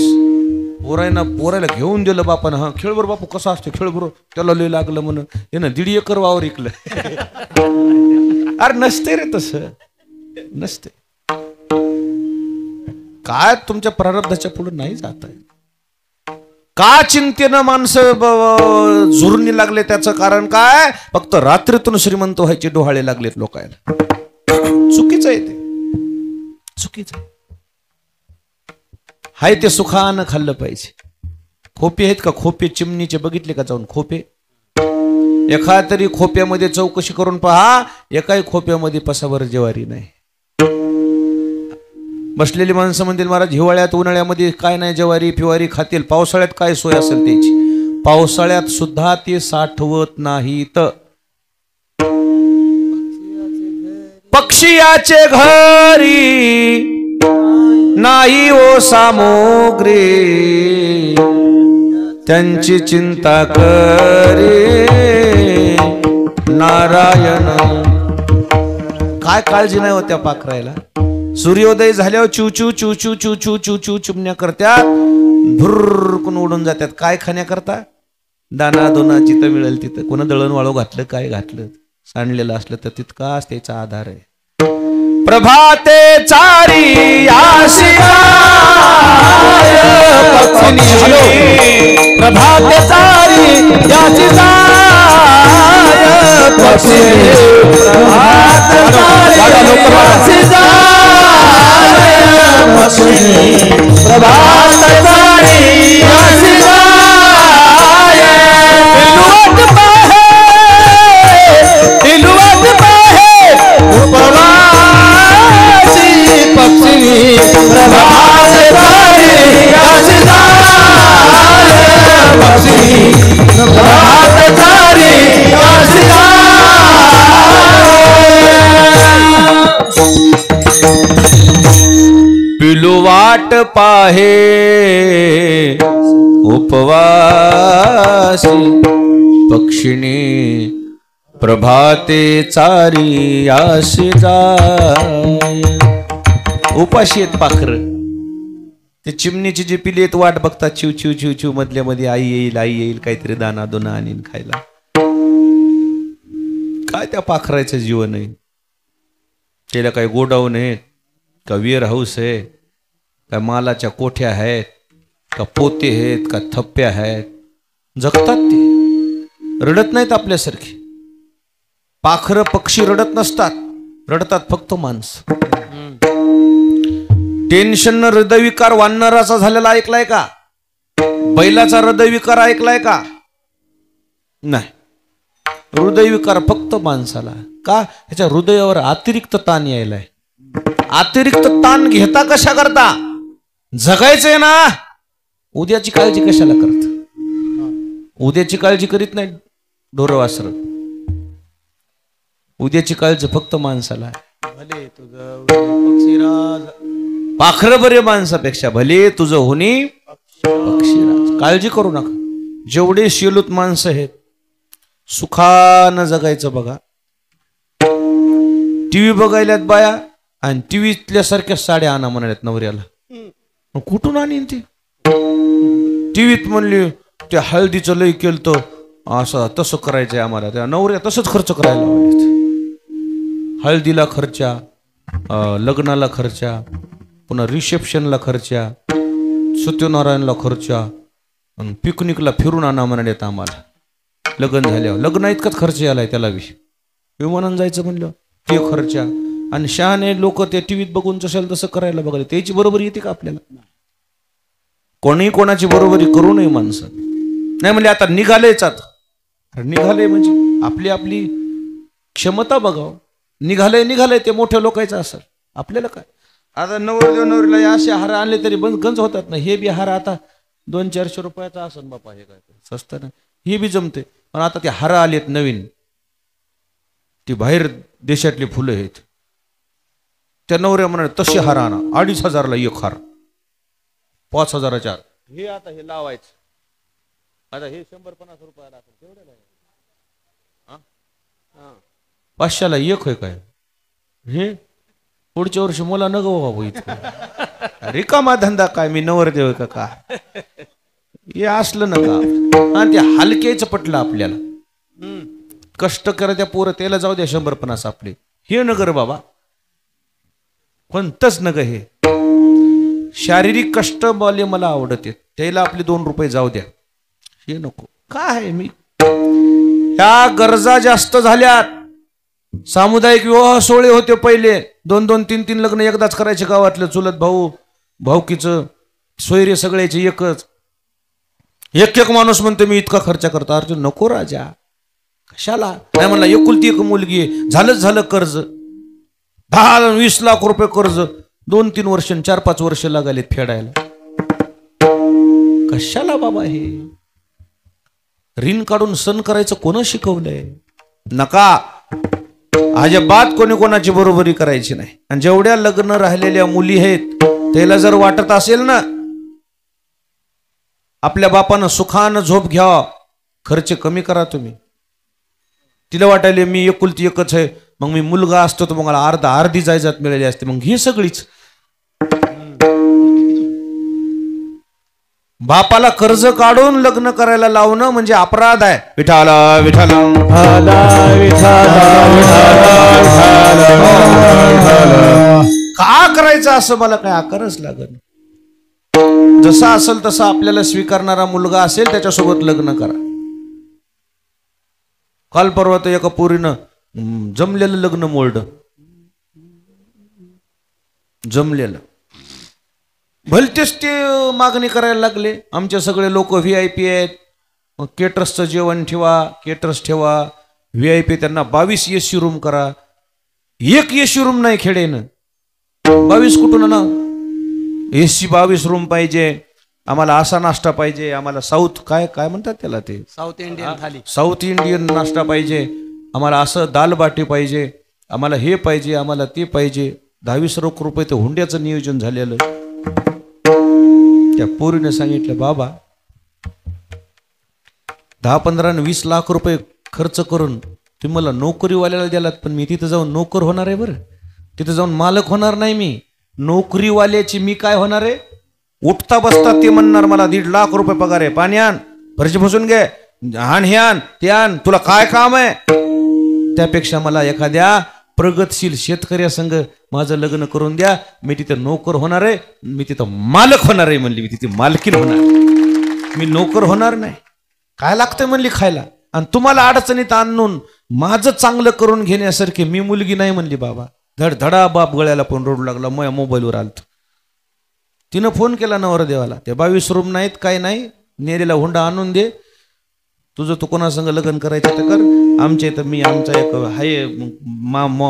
पोरायला घेऊन दिलं बापानं. हा खेळ बरं बापू कसा असते खेळ बरोबर त्याला लय लागलं म्हण. हे ना 1.5 एकर वावर इकलं. अरे नसते रे तसं नसते. काय तुमच्या प्रारब्धाच्या पुढे नाही जात आहे. का चिंतेनं माणसं झुरणी लागले त्याचं कारण काय. फक्त रात्रीतून श्रीमंत व्हायचे डोहाळे लागलेत लोकांना. चुकीचं आहे ते चुकीचं आहे. हाय ते सुखानं खाल्लं पाहिजे. खोपे आहेत का खोपे चिमणीचे बघितले का जाऊन खोपे. एखाद्या तरी खोप्यामध्ये चौकशी करून पहा. एकाही खोप्यामध्ये पसावर ज्वारी नाही. बसलेली माणसं म्हणतील महाराज हिवाळ्यात उन्हाळ्यामध्ये काय नाही ज्वारी फिवारी खातील. पावसाळ्यात काय सोय असेल त्याची. पावसाळ्यात सुद्धा ते साठवत नाहीत. पक्षियाचे घरी नाही ओ सामोग्री त्यांची चिंता करे नारायण. काय काळजी नाही होत्या पाखरायला. सूर्योदय झाल्यावर चूचू चूचू चूचू चूचू चिमण्या करत्यात. भुर्रकून उडून जातात. काय खाण्या करता दाना दोना जिथं मिळेल तिथं. कोणा दळण वाळू घातलं काय घातलं सांडलेलं असलं तर तितकाच त्याचा आधार आहे. प्रभाते चारी आशिया प्रभाते चारी आशिया पिलू वाट पाहे उपवासी पक्षिणी प्रभाते चारी आशी जाय. उपाशी आहेत पाखर. ते चिमणीची जी पिली आहेत वाट बघतात चिव चिव चिव चिव मधल्या मध्ये आई येईल काहीतरी दाना दोना आणीन खायला. काय त्या पाखराचं जीवन आहे. त्याला काही गोडाऊन आहे का वेअर हाऊस आहे का मालाच्या कोठ्या आहेत का पोते आहेत का थप्प्या आहेत. जगतात ते रडत नाहीत आपल्यासारखी. पाखरं पक्षी रडत नसतात. रडतात फक्त माणसं. टेन्शन हृदयविकार वानराचा झालेला ऐकलाय का. बैलाचा हृदयविकार ऐकलाय का नाही. हृदयविकार फक्त माणसाला. का ह्याच्या हृदयावर अतिरिक्त ताण यायलाय. अतिरिक्त ताण घेता कशा करता. जगायचंय ना. उद्याची काळजी कशाला करत. उद्याची काळजी करीत नाही ढोरं वासरं. उद्याची काळजी फक्त माणसाला. भले तुझं पक्षीराज पाखरं बरे माणसापेक्षा भले तुझं होणी पक्षीराज. काळजी करू नका. जेवढे शेलूत माणसं आहेत सुखानं जगायचं बघा. टीव्ही बघायल्यात बाया आणि टीव्हीतल्या सारख्या साड्या आणा म्हणाल्यात नवऱ्याला. कुठून आणीन ती. टीव्हीत म्हणली त्या हळदीचं लय केलं तर असं तसं करायचंय आम्हाला. त्या नवऱ्या तसंच खर्च करायला लावलेत. हळदीला खर्चा, लग्नाला खर्चा, पुन्हा रिसेप्शनला खर्चा, सत्यनारायणला खर्चा, पिकनिकला फिरून आणा म्हणालेत आम्हाला. लग्न झाल्यावर लग्न इतकाच खर्च यालाय त्याला विमानानं जायचं म्हणलं ते खर्चा. आणि शहाणे लोक ते टीव्हीत बघून जसेल तसं करायला बघायला. त्याची बरोबरी येते का आपल्याला. कोणी कोणाची बरोबरी करू नये माणसं. नाही म्हणजे आता निघालेच. आता निघाले म्हणजे आपली आपली क्षमता बघाव. निघालंय ते मोठ्या लोकांचं असेल. आपल्याला काय. आता नवरदेव नवरीला असे हार आणले तरी गंज होतात ना. हे बी हार आता 200-400 रुपयाचा असेल बापा. हे काय स्वस्त ना. हे बी जमते. पण आता ते हार आलेत नवीन. ती बाहेर देशातली फुलं आहेत. त्या नवऱ्या म्हणाले तसे हार आणा 2500ला एक हार. 5,000च्या आत. हे आता हे लावायचं. आता हे 150 रुपयाला तेवढ्याला आहे. 500ला एक होय काय हे? पुढच्या वर्षी मला न गो बाबू इतकं रिकामा धंदा काय मी नवरदेव का काय हे असलं नका. आणि ते हलकेच पटलं आपल्याला. कष्ट करा त्या पोरं त्याला जाऊ द्या 150 आपले हे नगर बाबा कोणतंच नग. हे शारीरिक कष्ट बोले मला आवडते त्याला आपले 2 रुपये जाऊ द्या हे नको. काय मी ह्या गरजा जास्त झाल्यात. सामुदायिक विवाह सोहळे होते पहिले 2-2, 3-3 लग्न एकदाच करायचे गावातलं. चुलत भाऊ भाऊकीचं सोयरे सगळ्याचे एकच. एक माणूस म्हणतो मी इतका खर्च करतो. अर्जुन नको राजा कशाला. नाही म्हणला एकुलती एक मुलगी आहे. झालं कर्ज 10-20 लाख रुपये कर्ज 2-3 वर्ष 4-5 वर्ष लागलेत फेडायला. कशाला बाबा हे ऋण काढून सण करायचं कोण शिकवलंय. नका अजिबात कोणी कोणाची बरोबरी करायची नाही. आणि जेवढ्या लग्न राहिलेल्या मुली आहेत त्याला जर वाटत असेल ना आपल्या बापानं सुखानं झोप घ्यावा खर्च कमी करा तुम्ही. तिला वाटायले मी एकुलती एकच आहे मग मी मुलगा असतो तर मग अर्धी जायजात मिळाली असते. मग ही सगळीच बापाला कर्ज काढून लग्न करायला लावणं म्हणजे अपराध आहे. विठाला विठाला का करायचं असं मला काय आकारच लागत. जसा असेल तसा आपल्याला स्वीकारणारा मुलगा असेल त्याच्यासोबत लग्न करा. काल परवा तर एका पोरीनं जमलेलं लग्न मोडलं. जमलेलं भलतेच ते मागणी करायला लागले. आमचे सगळे लोक VIP आहेत. मग केटरसचं जेवण ठेवा केटरस ठेवा VIP त्यांना 22 AC रूम करा. एक AC रूम नाही खेडेनं 22 कुठून ना AC 22 रूम पाहिजे. आम्हाला असा नाश्ता पाहिजे. आम्हाला साऊथ काय काय म्हणतात त्याला ते साऊथ इंडियन थाली साऊथ इंडियन नाश्ता पाहिजे. आम्हाला असं दाल बाटी पाहिजे. आम्हाला हे पाहिजे आम्हाला ते पाहिजे. 10-20 लाख रुपये ते हुंड्याचं नियोजन झालेलं. त्या पोरीने सांगितलं बाबा 10-15 आणि 20 लाख रुपये खर्च करून तुम्ही मला नोकरीवाल्याला द्यालात. पण मी तिथं जाऊन नोकर होणार आहे. बरं तिथं जाऊन मालक होणार नाही. मी नोकरीवाल्याची मी काय होणार आहे. उठता बसता ते म्हणणार मला 1.5 लाख रुपये पगार आहे. पाणी आण फरशी पुसून घे आण हे आण ते आण तुला काय काम आहे. त्यापेक्षा मला एखाद्या प्रगतशील शेतकऱ्यासंग माझं लग्न करून द्या. मी तिथं नोकर होणार आहे. मी तिथं मालक होणार आहे म्हणली. मी तिथे मालकीन होणार. मी नोकर होणार नाही. काय लागतंय म्हणली खायला. आणि तुम्हाला अडचणीत आणून माझं चांगलं करून घेण्यासारखी मी मुलगी नाही म्हणली. बाबा धडधडा बाप गळ्याला पण रोड लागला. माझ्या मोबाईलवर आलत. तिनं फोन केला नवरदेवाला. ते 22 रूम नाहीत काय नाही. नेरेला हुंडा आणून दे. तुझं तू कोणासंग लग्न करायचं तर कर. आमच्या इथं मी आमचा एक हाय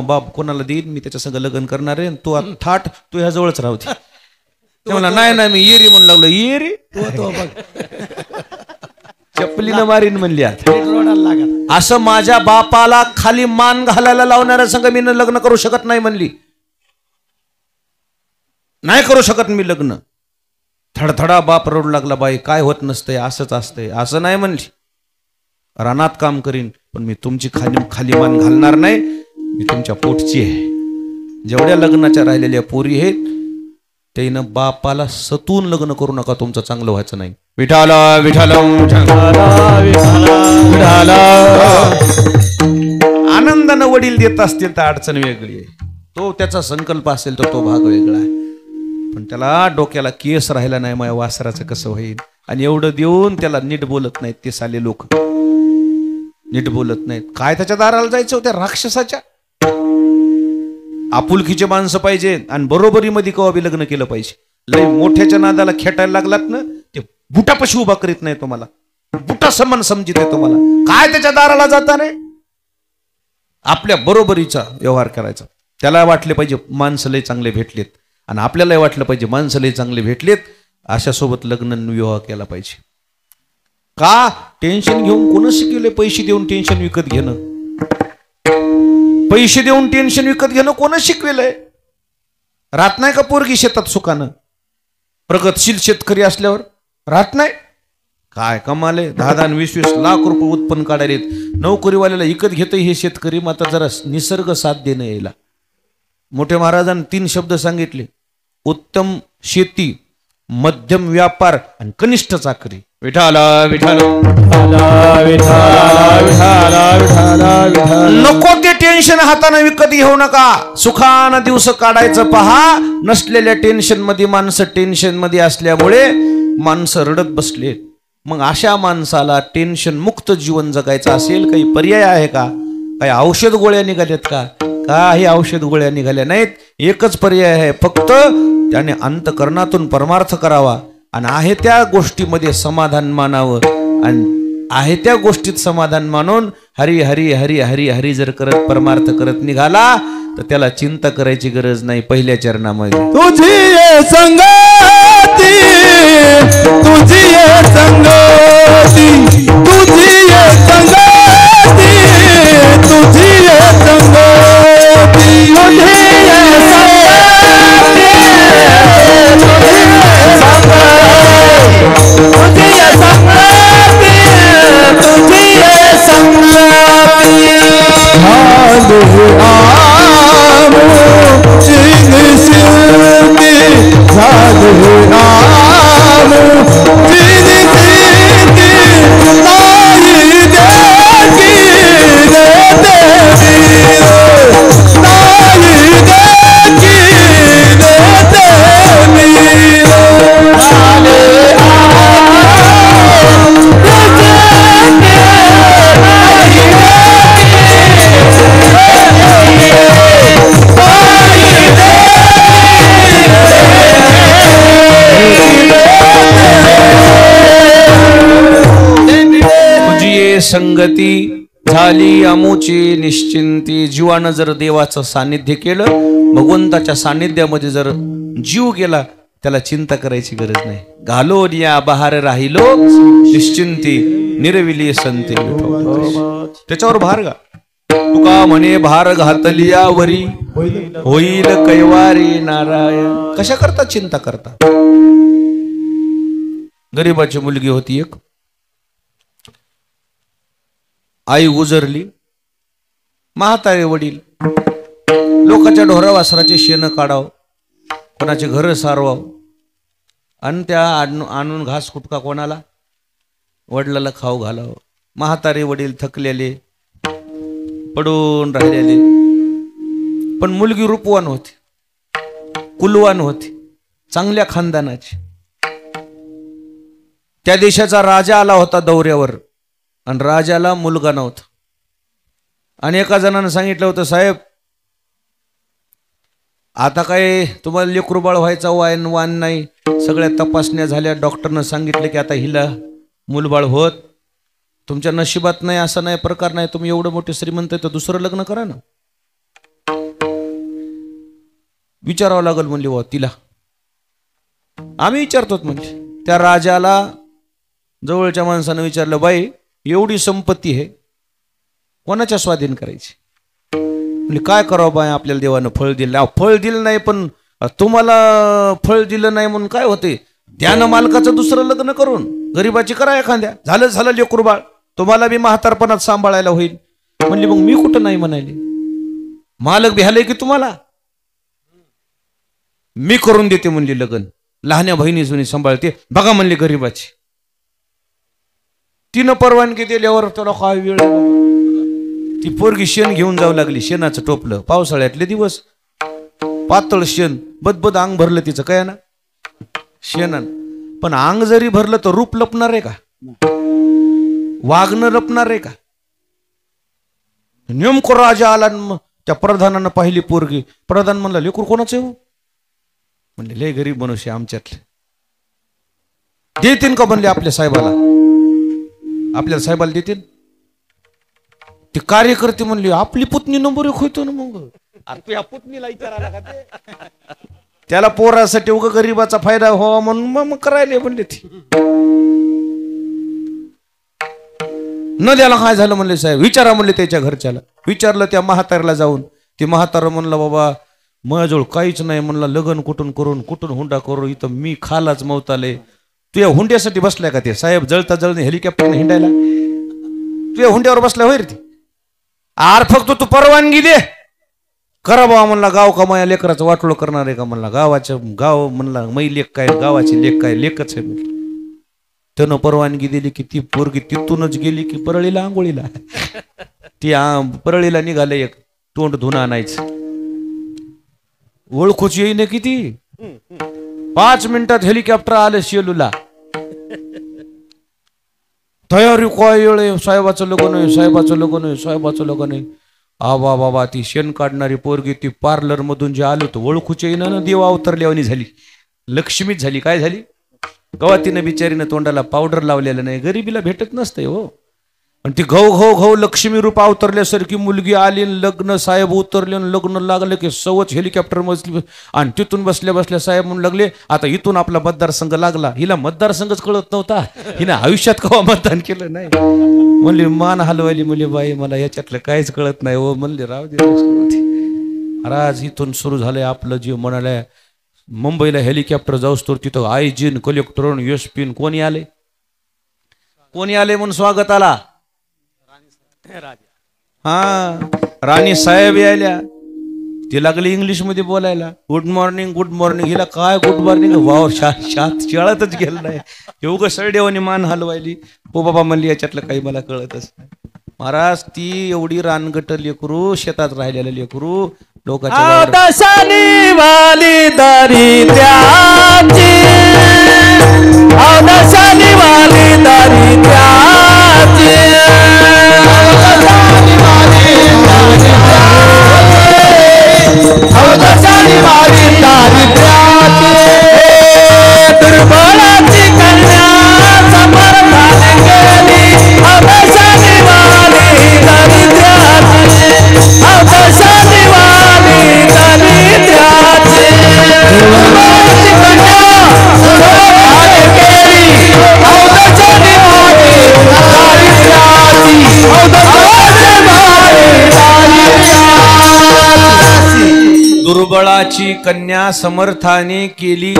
बाप कोणाला देईन मी त्याच्या संग लग्न करणार आहे. तू थाट तू ह्या जवळच राहते. ते म्हणला नाही मी येरी म्हणून लागलो. येरी चप्पलीनं मारीन म्हणली. असं माझ्या बापाला खाली मान घालायला लावणाऱ्या संग मी लग्न करू शकत नाही म्हणली. नाही करू शकत मी लग्न. थडथडा बाप रडू लागला. बाई काय होत नसतंय असंच असतंय. असं नाही म्हणली. रानात काम करीन पण मी तुमची खाली मान घालणार नाही. मी तुमच्या पोटची आहे. जेवढ्या लग्नाच्या राहिलेल्या पोरी आहेत त्यानं बापाला सतून लग्न करू नका. तुमचं चांगलं व्हायचं नाही. विठाला विठाला आनंदानं वडील देत असतील तर अडचण वेगळी आहे. तो त्याचा संकल्प असेल तर तो भाग वेगळा आहे. पण त्याला डोक्याला केस राहिला नाही माझ्या वासराचं कसं होईल. आणि एवढं देऊन त्याला नीट बोलत नाहीत ते साले लोक. नीट बोलत नाहीत. काय त्याच्या दाराला जायचं होत्या राक्षसाच्या. आपुलकीचे माणसं पाहिजे आणि बरोबरीमध्ये कवा बी लग्न केलं पाहिजे. लय मोठ्याच्या नादाला खेटायला लागलात ना ते बुटापाशी उभा करीत नाही तुम्हाला. बुटा समान समजित आहे तुम्हाला. काय त्याच्या दाराला जाता रे. आपल्या बरोबरीचा व्यवहार करायचा. त्याला वाटले पाहिजे माणसं लय चांगले भेटलेत आणि आपल्याला वाटलं पाहिजे माणसं लय चांगले भेटलेत. अशा सोबत लग्न विवाह केला पाहिजे. का टेन्शन घेऊन कोण शिकवले. पैसे देऊन टेन्शन विकत घेणं. पैसे देऊन टेन्शन विकत घेणं कोण शिकवेलंय. राहत नाही का पोरगी शेतात सुखानं. प्रगतशील शेतकरी असल्यावर राहत नाही. काय कमाल आहे, 10-10 20-20 लाख रुपये उत्पन्न काढायला. नोकरीवाल्याला इकत घेतं हे शेतकरी. मात्र जरा निसर्ग साथ देणं यायला. मोठ्या महाराजांनी 3 शब्द सांगितले, उत्तम शेती, मध्यम व्यापार आणि कनिष्ठ चाकरी. विठाला विठाला नको ते टेन्शन हाताने विकत घेऊ नका. सुखानं दिवस काढायचं पहा. नसलेल्या टेन्शन मध्ये माणसं टेन्शन मध्ये असल्यामुळे माणसं रडत बसले. मग अशा माणसाला टेन्शन मुक्त जीवन जगायचं असेल काही पर्याय आहे का? काही औषध गोळ्या निघाल्यात का? काही औषध गोळ्या निघाल्या नाहीत. एकच पर्याय आहे, फक्त त्याने अंतकरणातून परमार्थ करावा आणि आहे त्या गोष्टीमध्ये समाधान मानावं. आणि आहे त्या गोष्टीत समाधान मानून हरी हरी हरी हरी हरी जर करत परमार्थ करत निघाला तर त्याला चिंता करायची गरज नाही. पहिल्या चरणामध्ये तुझी संगती, तुझी संगती, तुझी संगती, तुझी संगती, संगती झाली अमुची निश्चिंती. जीवानं जर देवाचं सानिध्य केलं, भगवंताच्या सानिध्यामध्ये जर जीव गेला, त्याला चिंता करायची गरज नाही. घालोन या बहार राहिलो निश्चिंती, निरविली संती. त्याच्यावर भार गा. तुका म्हणे भार घातलियावरी होईल कैवारी नारायण. कशा करता चिंता करता? गरीबाची मुलगी होती एक, आई गुजरली, म्हातारे वडील, लोकांच्या ढोरा वासराचे शेण काढाव, कोणाचे घर सारवाव आणि त्या आणून घास कुटका कोणाला? वडिलाला खाऊ घालावं. म्हातारे वडील थकलेले पडून राहिलेले. पण मुलगी रूपवान होती, कुलवान होती, चांगल्या खानदानाची. त्या देशाचा राजा आला होता दौऱ्यावर आणि राजाला मुलगा नव्हता. आणि एका जणानं सांगितलं होतं, साहेब आता काय तुम्हाला लेकरू बाळ व्हायचा वान नाही, सगळ्या तपासण्या झाल्या, डॉक्टरनं सांगितलं की आता हिला मूलबाळ होत, तुमच्या नशिबात नाही, असं नाही, प्रकार नाही, तुम्ही एवढं मोठे श्रीमंत आहे तर दुसरं लग्न करा ना. विचारावं लागल म्हणली वा तिला. आम्ही विचारतो म्हणजे. त्या राजाला जवळच्या माणसानं विचारलं, बाई एवढी संपत्ती आहे, कोणाच्या स्वाधीन करायची? म्हणजे काय करावं बाय, आपल्याला देवानं फळ दिलं. फळ दिलं नाही पण तुम्हाला फळ दिलं नाही म्हणून काय होते? त्यानं मालकाचं दुसरं लग्न करून गरीबाची करा एखाद्या, झालं लेकरू बाळ, तुम्हाला बी म्हातारपणात सांभाळायला होईल. म्हणली मग मी कुठं नाही म्हणाले, मालक भ्याले की तुम्हाला, मी करून देते म्हणली लग्न, लहान्या बहिणी जुनी सांभाळते, बघा म्हणली गरीबाची. तिनं परवानगी दिल्यावर त्याला काय वेळ, ती पोरगी शेण घेऊन जाऊ लागली, शेणाचं टोपलं, पावसाळ्यातले दिवस, पातळ शेण, बदबद अंग भरलं तिचं, काय ना शेणान. पण अंग जरी भरलं तर रूप लपणार आहे का? वागणं लपणार आहे का? नेमकं राजा आला, त्या प्रधानानं पाहिली पोरगी. प्रधान म्हणला, लेकरू कोणाचं आहे? म्हणले लय गरीब मनुष्य आमच्यातले, देतील का? म्हणले आपल्या साहेबाला, आपल्या साहेबाला देतील. ते कार्यकर्ते म्हणले आपली पुतणी नंबर 1 होतो ना. मग पुतणीला विचारायला का ते? त्याला पोरासाठी उगा गरीबाचा फायदा व्हावा म्हणून मग करायला म्हणले. ती न द्याला काय झालं म्हणले साहेब, विचारा म्हणले त्याच्या घरच्याला. विचारलं त्या म्हाताऱ्याला जाऊन. ते म्हातारा म्हणलं, बाबा माझ्याजवळ काहीच नाही म्हणला. लग्न कुठून करून कुठून हुंडा करून इथं मी खालाच मवताले. तू या हुंड्यासाठी बसलाय का? ते साहेब जळता जळणे हेलिकॉप्टरने हिंडायला तू या हुंड्यावर बसलाय होय रे? ती आर फक्त तू परवानगी दे. करा बाबा म्हणला. गाव का माया लेकराचं वाटोळ करणार आहे का म्हणला? गाव म्हणला मै लेख काय गावाची लेख काय? लेखच आहे म्हणलं. त्यानं परवानगी दिली की ती पोरगी तिथूनच गेली की परळीला आंघोळीला. ती परळीला निघाले एक तोंड धुणं आणायचं. ओळखूच येईन किती 5 मिनिटात हेलिकॉप्टर आलं शेलूला. तयारी काय वेळ साहेबाचं लग्न आहे साहेबाचं लग्न आहे साहेबाचं लग्न आहे. आबा बाबा ती शेण काढणारी पोरगी ती पार्लर मधून जे आलो तर ओळखूच येईन ना. देव अवतरल्यावानी झाली. लक्ष्मीच झाली. काय झाली? गवातीनं बिचारीनं तोंडाला पावडर लावलेलं नाही. गरिबीला भेटत नसतंय हो. आणि ती घव लक्ष्मी रूप अवतरल्यासारखी मुलगी आली. लग्न साहेब उतरले. लग्न लागलं की सवच हेलिकॉप्टर मजली. आणि तिथून बसल्या बसल्या साहेब म्हणून लागले आता इथून आपला मतदारसंघ लागला. हिला मतदारसंघच कळत नव्हता. हिने आयुष्यात कवा मतदान केलं नाही. म्हणली मान हलवायली. म्हणली बाई मला याच्यातलं काहीच कळत नाही हो. म्हणले राव दे. आज इथून सुरू झालंय आपलं जीव म्हणाल्या. मुंबईला हेलिकॉप्टर जाऊस तर तिथं आयजीन कलेक्टर एसपीन कोणी आले म्हणून स्वागत आला. हा राणी साहेब यायल्या. ती लागली इंग्लिश मध्ये बोलायला. Good morning. हिला काय गुड मॉर्निंग वाव शाळेतच गेलं नाही. एवढं सरडेवानी मान हलवायली. हो बाबा म्हणली याच्यातलं काही मला कळतच नाही. महाराज ती एवढी रानगट लेकरू शेतात राहिलेलं लेकरू लोकांच्या दशानी वाली दारिद्र्याची दशानी वाली दारिद्र्याची दशानी वाली दारिद्र्याची दुर्बळाची कन्या समर्थाने गेली. दशानी वाली दारिद्र्याची दशानी वाली दारिद्र्याची दुर्बळाची कन्या समर्थाने गेली. दशानी वाली दारिद्र्याची दुर्बळाची कन्या समर्थाने केली.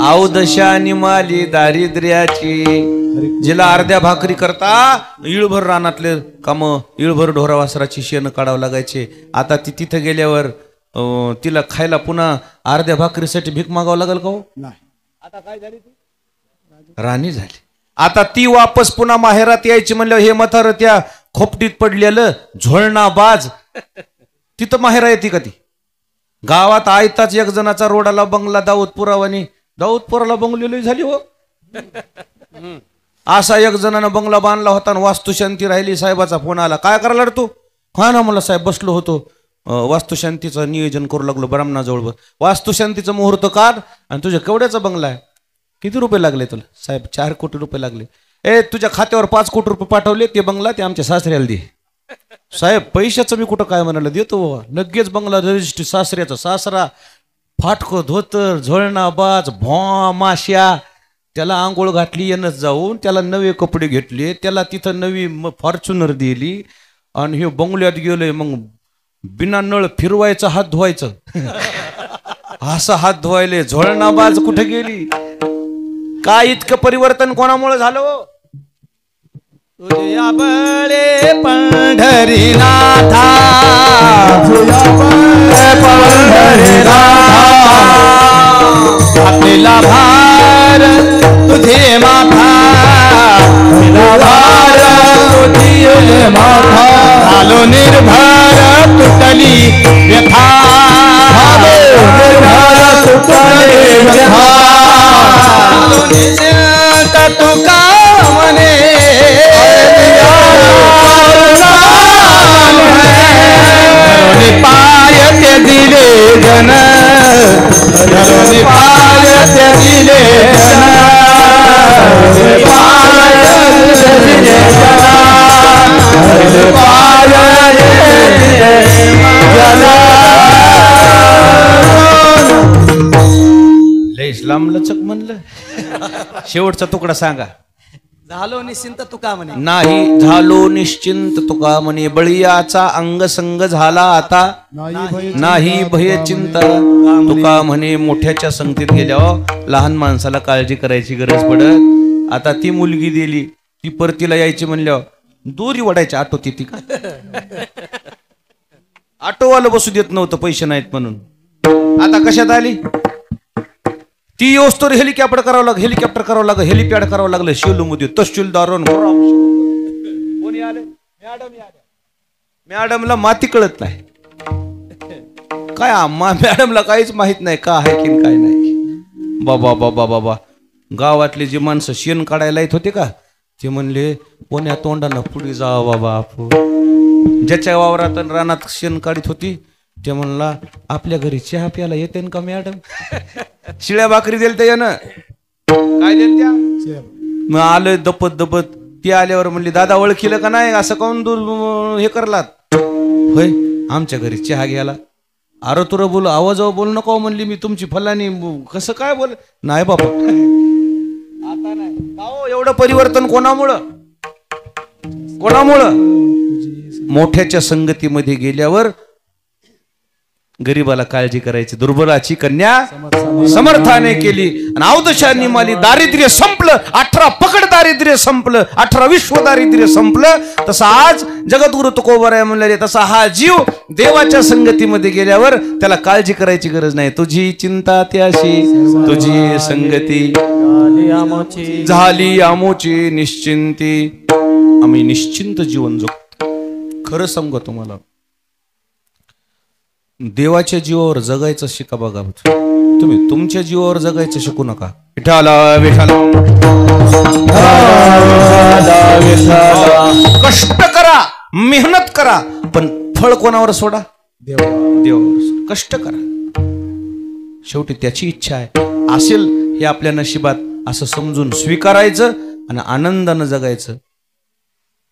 अवदशा निमाली दारिद्र्याची. जिला अर्ध्या भाकरी करता इळभर रानातले काम इळभर ढोरा वासराची शेण काढावं लागायचे. आता ती तिथे गेल्यावर तिला खायला पुन्हा अर्ध्या भाकरीसाठी भीक मागावं लागेल का हो? आता काय झाली? राणी झाली. आता ती वापस पुन्हा माहेरात यायची म्हणल्यावर हे म्हातारं त्या खोपटीत पडलेलं झोळणा बाज तिथं माहेरा येते का ती? गावात आयताच एक जणाचा रोडाला बंगला दाऊदपुराला बंगलेली झाली हो. असा एक जणानं बंगला बांधला होता आणि वास्तुशांती राहिली. साहेबाचा फोन आला. काय करायला तू? हा ना मला साहेब बसलो होतो वास्तुशांतीचं नियोजन करू लागलो ब्राह्मणाजवळ. वास्तुशांतीचं मुहूर्त काढ आणि तुझ्या केवढ्याचा बंगला आहे? किती रुपये लागले तुला? साहेब 4 कोटी रुपये लागले. तुझ्या खात्यावर 5 कोटी रुपये पाठवले. ते बंगला ते आमच्या सासऱ्याला दे. साहेब पैशाचं मी कुठं काय म्हणाला देतो बाबा. लगेच बंगला रजिस्ट्री. सासऱ्याचा सासरा फाटकं धोतर झोळणा बाज माश्या. त्याला आंघोळ घातली येणच जाऊन. त्याला नवे कपडे घेतले. त्याला तिथं नवी फॉर्च्युनर दिली. आणि हे बंगल्यात गेलोय. मग बिना नळ फिरवायचा हात धुवायचं असा हात धुवायले. झोळणा बाज कुठे गेली? काय इतकं परिवर्तन कोणामुळे झालं? तुझ्या बळे पंढरीनाथा पंढरीनाथा आपला भार तुझे माथा भार तुझे माथा झालो निर्भर तुटली व्यथा निर्भर तुटली व्यथा तुका म्हणे पाय ते दिले जन पाय ते दिले लय इस्लाम लचक म्हणलं. शेवटचा तुकडा सांगा. झालो निश्चिंत तुका म्हणे. नाही झालो निश्चिंत तुका म्हणे. बळीयाचा अंगसंग झाला आता नाही भय चिंता तुका म्हणे. मोठ्याच्या संगतीत गेल्यावर लहान माणसाला काळजी करायची गरज पडत. आता ती मुलगी दिली, ती परतीला यायची म्हणल्यावर दोरी वडायची. आटो ती का आटोवाला बसू देत नव्हतं पैसे नाहीत म्हणून. आता कशात आली ती योस्तोर हेलिकॉप्टर करावं लागलं, हेलिकॉप्टर करावं लागलं, हेलिपॅड करावं लागलं. शिवलुमध्ये तहसीलदार कोणी आले, मॅडमला माती कळत नाही. काय आम्हा मॅडमला काहीच माहित नाही का आहे की काय नाही. बाबा बाबा बाबा गावातले जे माणसं शेण काढायला येत होते का ते म्हणले कोण्या तोंडानं पुढे जावं बाबा. आपण ज्याच्या वावरात रानात शेण काढीत होती ते म्हणला आपल्या घरी चहा प्यायला येते का मॅडम. शिळ्या भाकरी दिल त्या यानं काय दिल त्या मग आलं दपत दपत. ती आल्यावर म्हणली दादा ओळखीलं का नाही असं काऊन दूर हे करलात. होय आमच्या घरी चहा घ्यायला. अरे तुला बोल आवाजावर बोल नको म्हणली मी तुमची फलानी. कसं काय बोल नाही बाबा आता नाही. एवढं परिवर्तन कोणामुळं कोणामुळं. मोठ्याच्या संगतीमध्ये गेल्यावर गरीबाला काळजी करायची. दुर्बलाची कन्या समर्थाने केली आणि अवधशांनी माली. दारिद्र्य संपलं. 18 पकड दारिद्र्य संपलं. 18 विश्व दारिद्र्य संपलं. तसं आज जगद्गुरु तुकोबाराय म्हणले तसा हा जीव देवाच्या संगतीमध्ये गेल्यावर त्याला काळजी करायची गरज नाही. तुझी चिंता त्याशी तुझी संगती झाली आमोची निश्चिंती. आम्ही निश्चिंत जीवन जगतो. खरं सांगू तुम्हाला देवाच्या जीवावर जगायचं शिका बघा. तुम्ही तुमच्या जीवावर जगायचं शिकू नका. कष्ट करा मेहनत करा पण फळ कोणावर सोडा देवावर. कष्ट करा शेवटी त्याची इच्छा आहे असेल हे आपल्या नशिबात असं समजून स्वीकारायचं आणि आनंदानं जगायचं.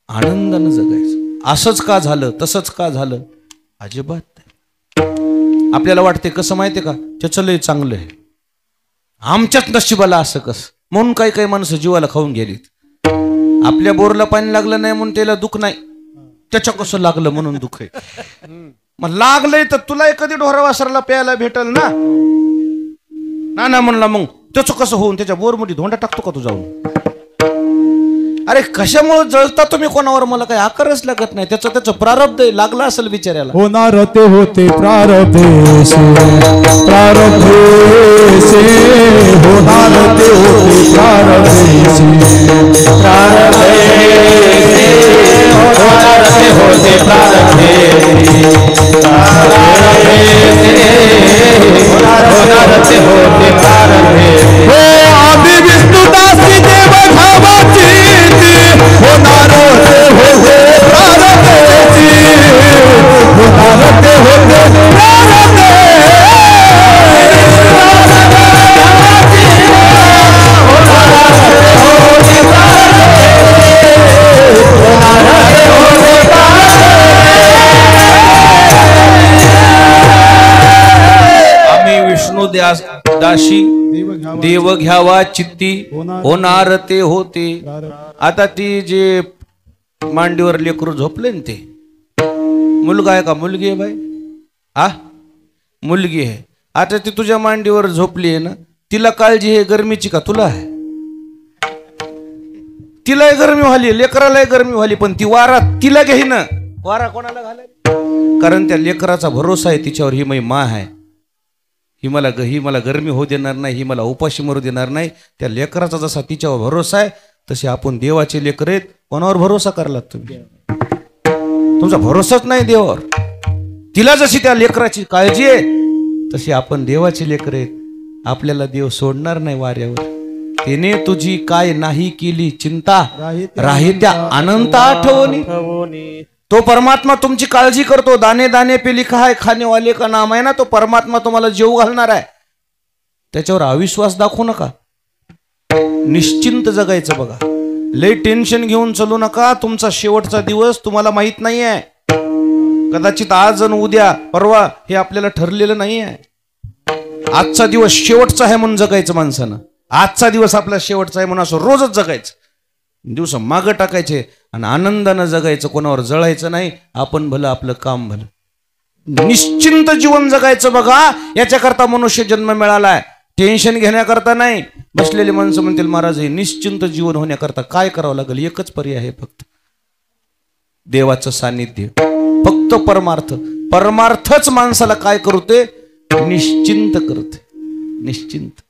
आनंदानं जगायचं. असंच का झालं तसंच का झालं अजिबात. आपल्याला वाटते कसं माहितीये का त्याचं लय चांगलं आहे आमच्याच नशिबाला असं कसं म्हणून काही काही माणसं जीवाला खाऊन गेलीत. आपल्या बोरला पाणी लागलं नाही म्हणून त्याला दुःख नाही, त्याच्या कसं लागलं म्हणून दुःख आहे. मग लागलंय तर तुला कधी ढोरा वासराला प्यायला भेटल ना. ना म्हणला मग त्याचं कसं होऊन त्याच्या बोरमध्ये धोंडा टाकतो का तू जाऊन. अरे कशामुळे जळता तुम्ही कोणावर मला काही आकारच लागत नाही. त्याचं प्रारब्ध लागला असेल बिचाऱ्याला. होणार ते होते प्रारब्धेसे प्रारब्धेसे होणार ते होते प्रारब्धेसे प्रारब्धेसे होणार ते होते प्रारब्धेसे होणार ते होते प्रारब्धेसे. हो आम्ही विष्णुदासी देव भावाची होणार ते होते प्रारब्धेसी होणार ते होते प्रारब्धेसी. आम्ही विष्णू दासी देव घ्यावा चित्ती होणार ते होते. आता ती जे मांडीवर लेकरू झोपले ना ते मुलगा आहे का मुलगी आहे बाई. मुलगी आहे. आता ती तुझ्या मांडीवर झोपली आहे ना तिला काळजी आहे गरमीची का तुला आहे. तिलाही गरमी व्हाली लेकरालाही गरमी व्हाली पण ती वारा तिला घेईन. वारा कोणाला घालाय कारण त्या लेकराचा भरोसा आहे तिच्यावर. ही मै मा आहे ही मला गरमी होऊ देणार नाही, ही मला उपाशी मरू देणार नाही. त्या लेकराचा जसा तिच्यावर भरोसा आहे तसे आपण देवाचे लेकर आहेत. कोणावर भरोसा करलात तुम्ही. तुमचा भरोसाच नाही देवावर. तिला जशी त्या लेकराची काळजी आहे तशी आपण देवाचे लेकर आहेत. आपल्याला देव सोडणार नाही वाऱ्यावर. तिने तुझी काय नाही केली चिंता राहित्या अनंत आठवणी. तो परमात्मा तुमची काळजी करतो. दाने दाने पे लिखा है खाने वाले का नाम आहे ना. तो परमात्मा तुम्हाला जीव घालणार आहे. त्याच्यावर अविश्वास दाखवू नका. निश्चिंत जगायचं बघा. लय टेन्शन घेऊन चालू नका. तुमचा शेवटचा दिवस तुम्हाला माहित नाहीये. कदाचित आज आणि उद्या परवा हे आपल्याला ठरलेलं नाही आहे. आजचा दिवस शेवटचा आहे म्हणून जगायचं माणसानं. आजचा दिवस आपला शेवटचा आहे म्हणून असं रोजच जगायचं. दिवस मागं टाकायचे आणि आनंदानं जगायचं, कोणावर जळायचं नाही. आपण भलं आपलं काम भलं, निश्चिंत जीवन जगायचं. बघा याच्याकरता मनुष्य जन्म मिळालाय, टेन्शन घेण्याकरता नाही. बसलेली माणसं म्हणतील महाराज हे निश्चिंत जीवन होण्याकरता काय करावं लागेल? एकच पर्याय आहे फक्त, देवाचं सानिध्य, फक्त परमार्थ. परमार्थच माणसाला काय करते? निश्चिंत करते. निश्चिंत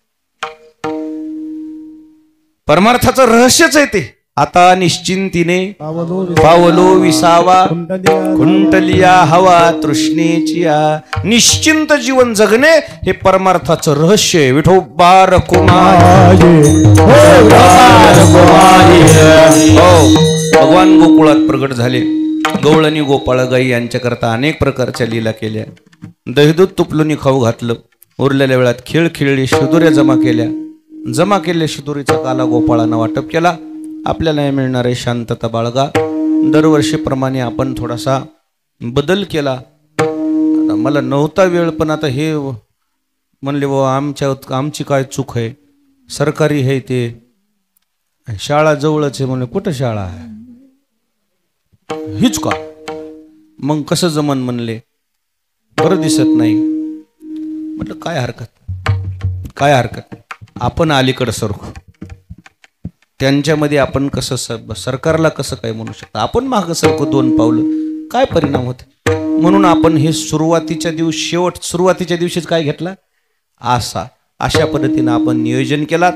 परमार्थाचं रहस्यच आहे ते. आता निश्चिंतीने पावलो विसावा, कुंटलिया हवा तृष्णेचिया. निश्चिंत जीवन जगणे हे परमार्थाचं रहस्य आहे. विठोबा रखुमाई हो, भगवान गोकुळात प्रगट झाले. गवळ आणि गोपाळ गाई यांच्याकरता अनेक प्रकारच्या लीला केल्या. दहीदूध तुपलूनी खाऊ घातलं. उरलेल्या वेळात खेळ खेळली, शिदुऱ्या जमा केल्या. जमा केले शिदुरीचा काला गोपाळानं वाटप केला. आपल्याला मिळणार आहे शांतता बाळगा. दरवर्षीप्रमाणे आपण थोडासा बदल केला. मला नव्हता वेळ, पण आता हे म्हणले बाबा आमची काय चूक आहे, सरकारी आहे ते, शाळा जवळच आहे. म्हणले कुठं शाळा आहे? हीच का? मग कसं जमन म्हणले, बरं दिसत नाही. म्हटलं काय हरकत, काय हरकत, आपण अलीकडं सरकू. त्यांच्यामध्ये आपण कसं सरकारला कसं काय म्हणू शकतो? आपण मागं सरकू 2 पावलं, काय परिणाम होते? म्हणून आपण हे सुरुवातीच्या दिवशीच काय घेतला? अशा पद्धतीनं आपण नियोजन केलात.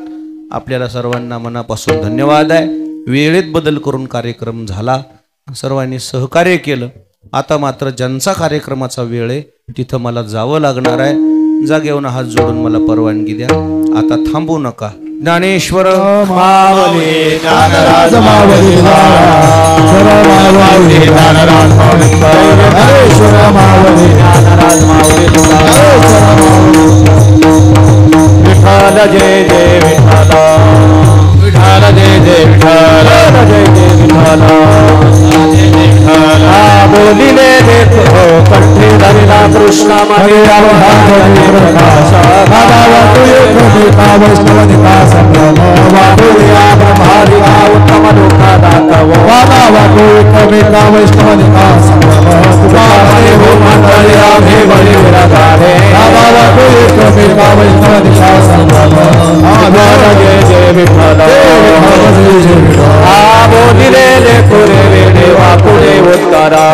आपल्याला सर्वांना मनापासून धन्यवाद आहे. वेळेत बदल करून कार्यक्रम झाला, सर्वांनी सहकार्य केलं. आता मात्र ज्यांचा कार्यक्रमाचा वेळ आहे तिथं मला जावं लागणार आहे. जागेवरून हात जोडून मला परवानगी द्या. आता थांबू नका. ज्ञानेश्वर मावली ज्ञानराज मावली मावली ज्ञानराज मावली ज्ञानेश्वर मावली ज्ञानराज मावली विठ्ठल जय जय विठ्ठल, विठ्ठल जय जय विठ्ठल, जय जय विठ्ठल. बोलिले देतो कंठी धरिला कृष्ण मध्ये प्रकाश. वैष्णवनिका संगम वाटुया ब्रह्मादिका उत्तम लोका दातव. वाटुया वैष्णवनिका संगम तुझ्यामध्ये हो मंडळी आम्ही बळी विराधारे. वाटुया वैष्णवनिका संगम जय जय विठ्ठल. बोलिले लेकुरे वेडे वाकुळे उत्तरा.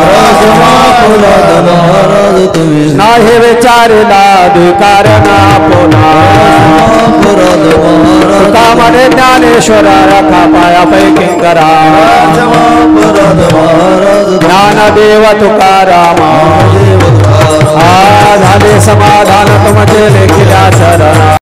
नाही विचारला कारण पुन्हा कामडे ज्ञानेश्वर रखा पायापैकी करा. ज्ञानदेव तुकाराम झाले समाधान तुमचे लेखिल्या चरणा.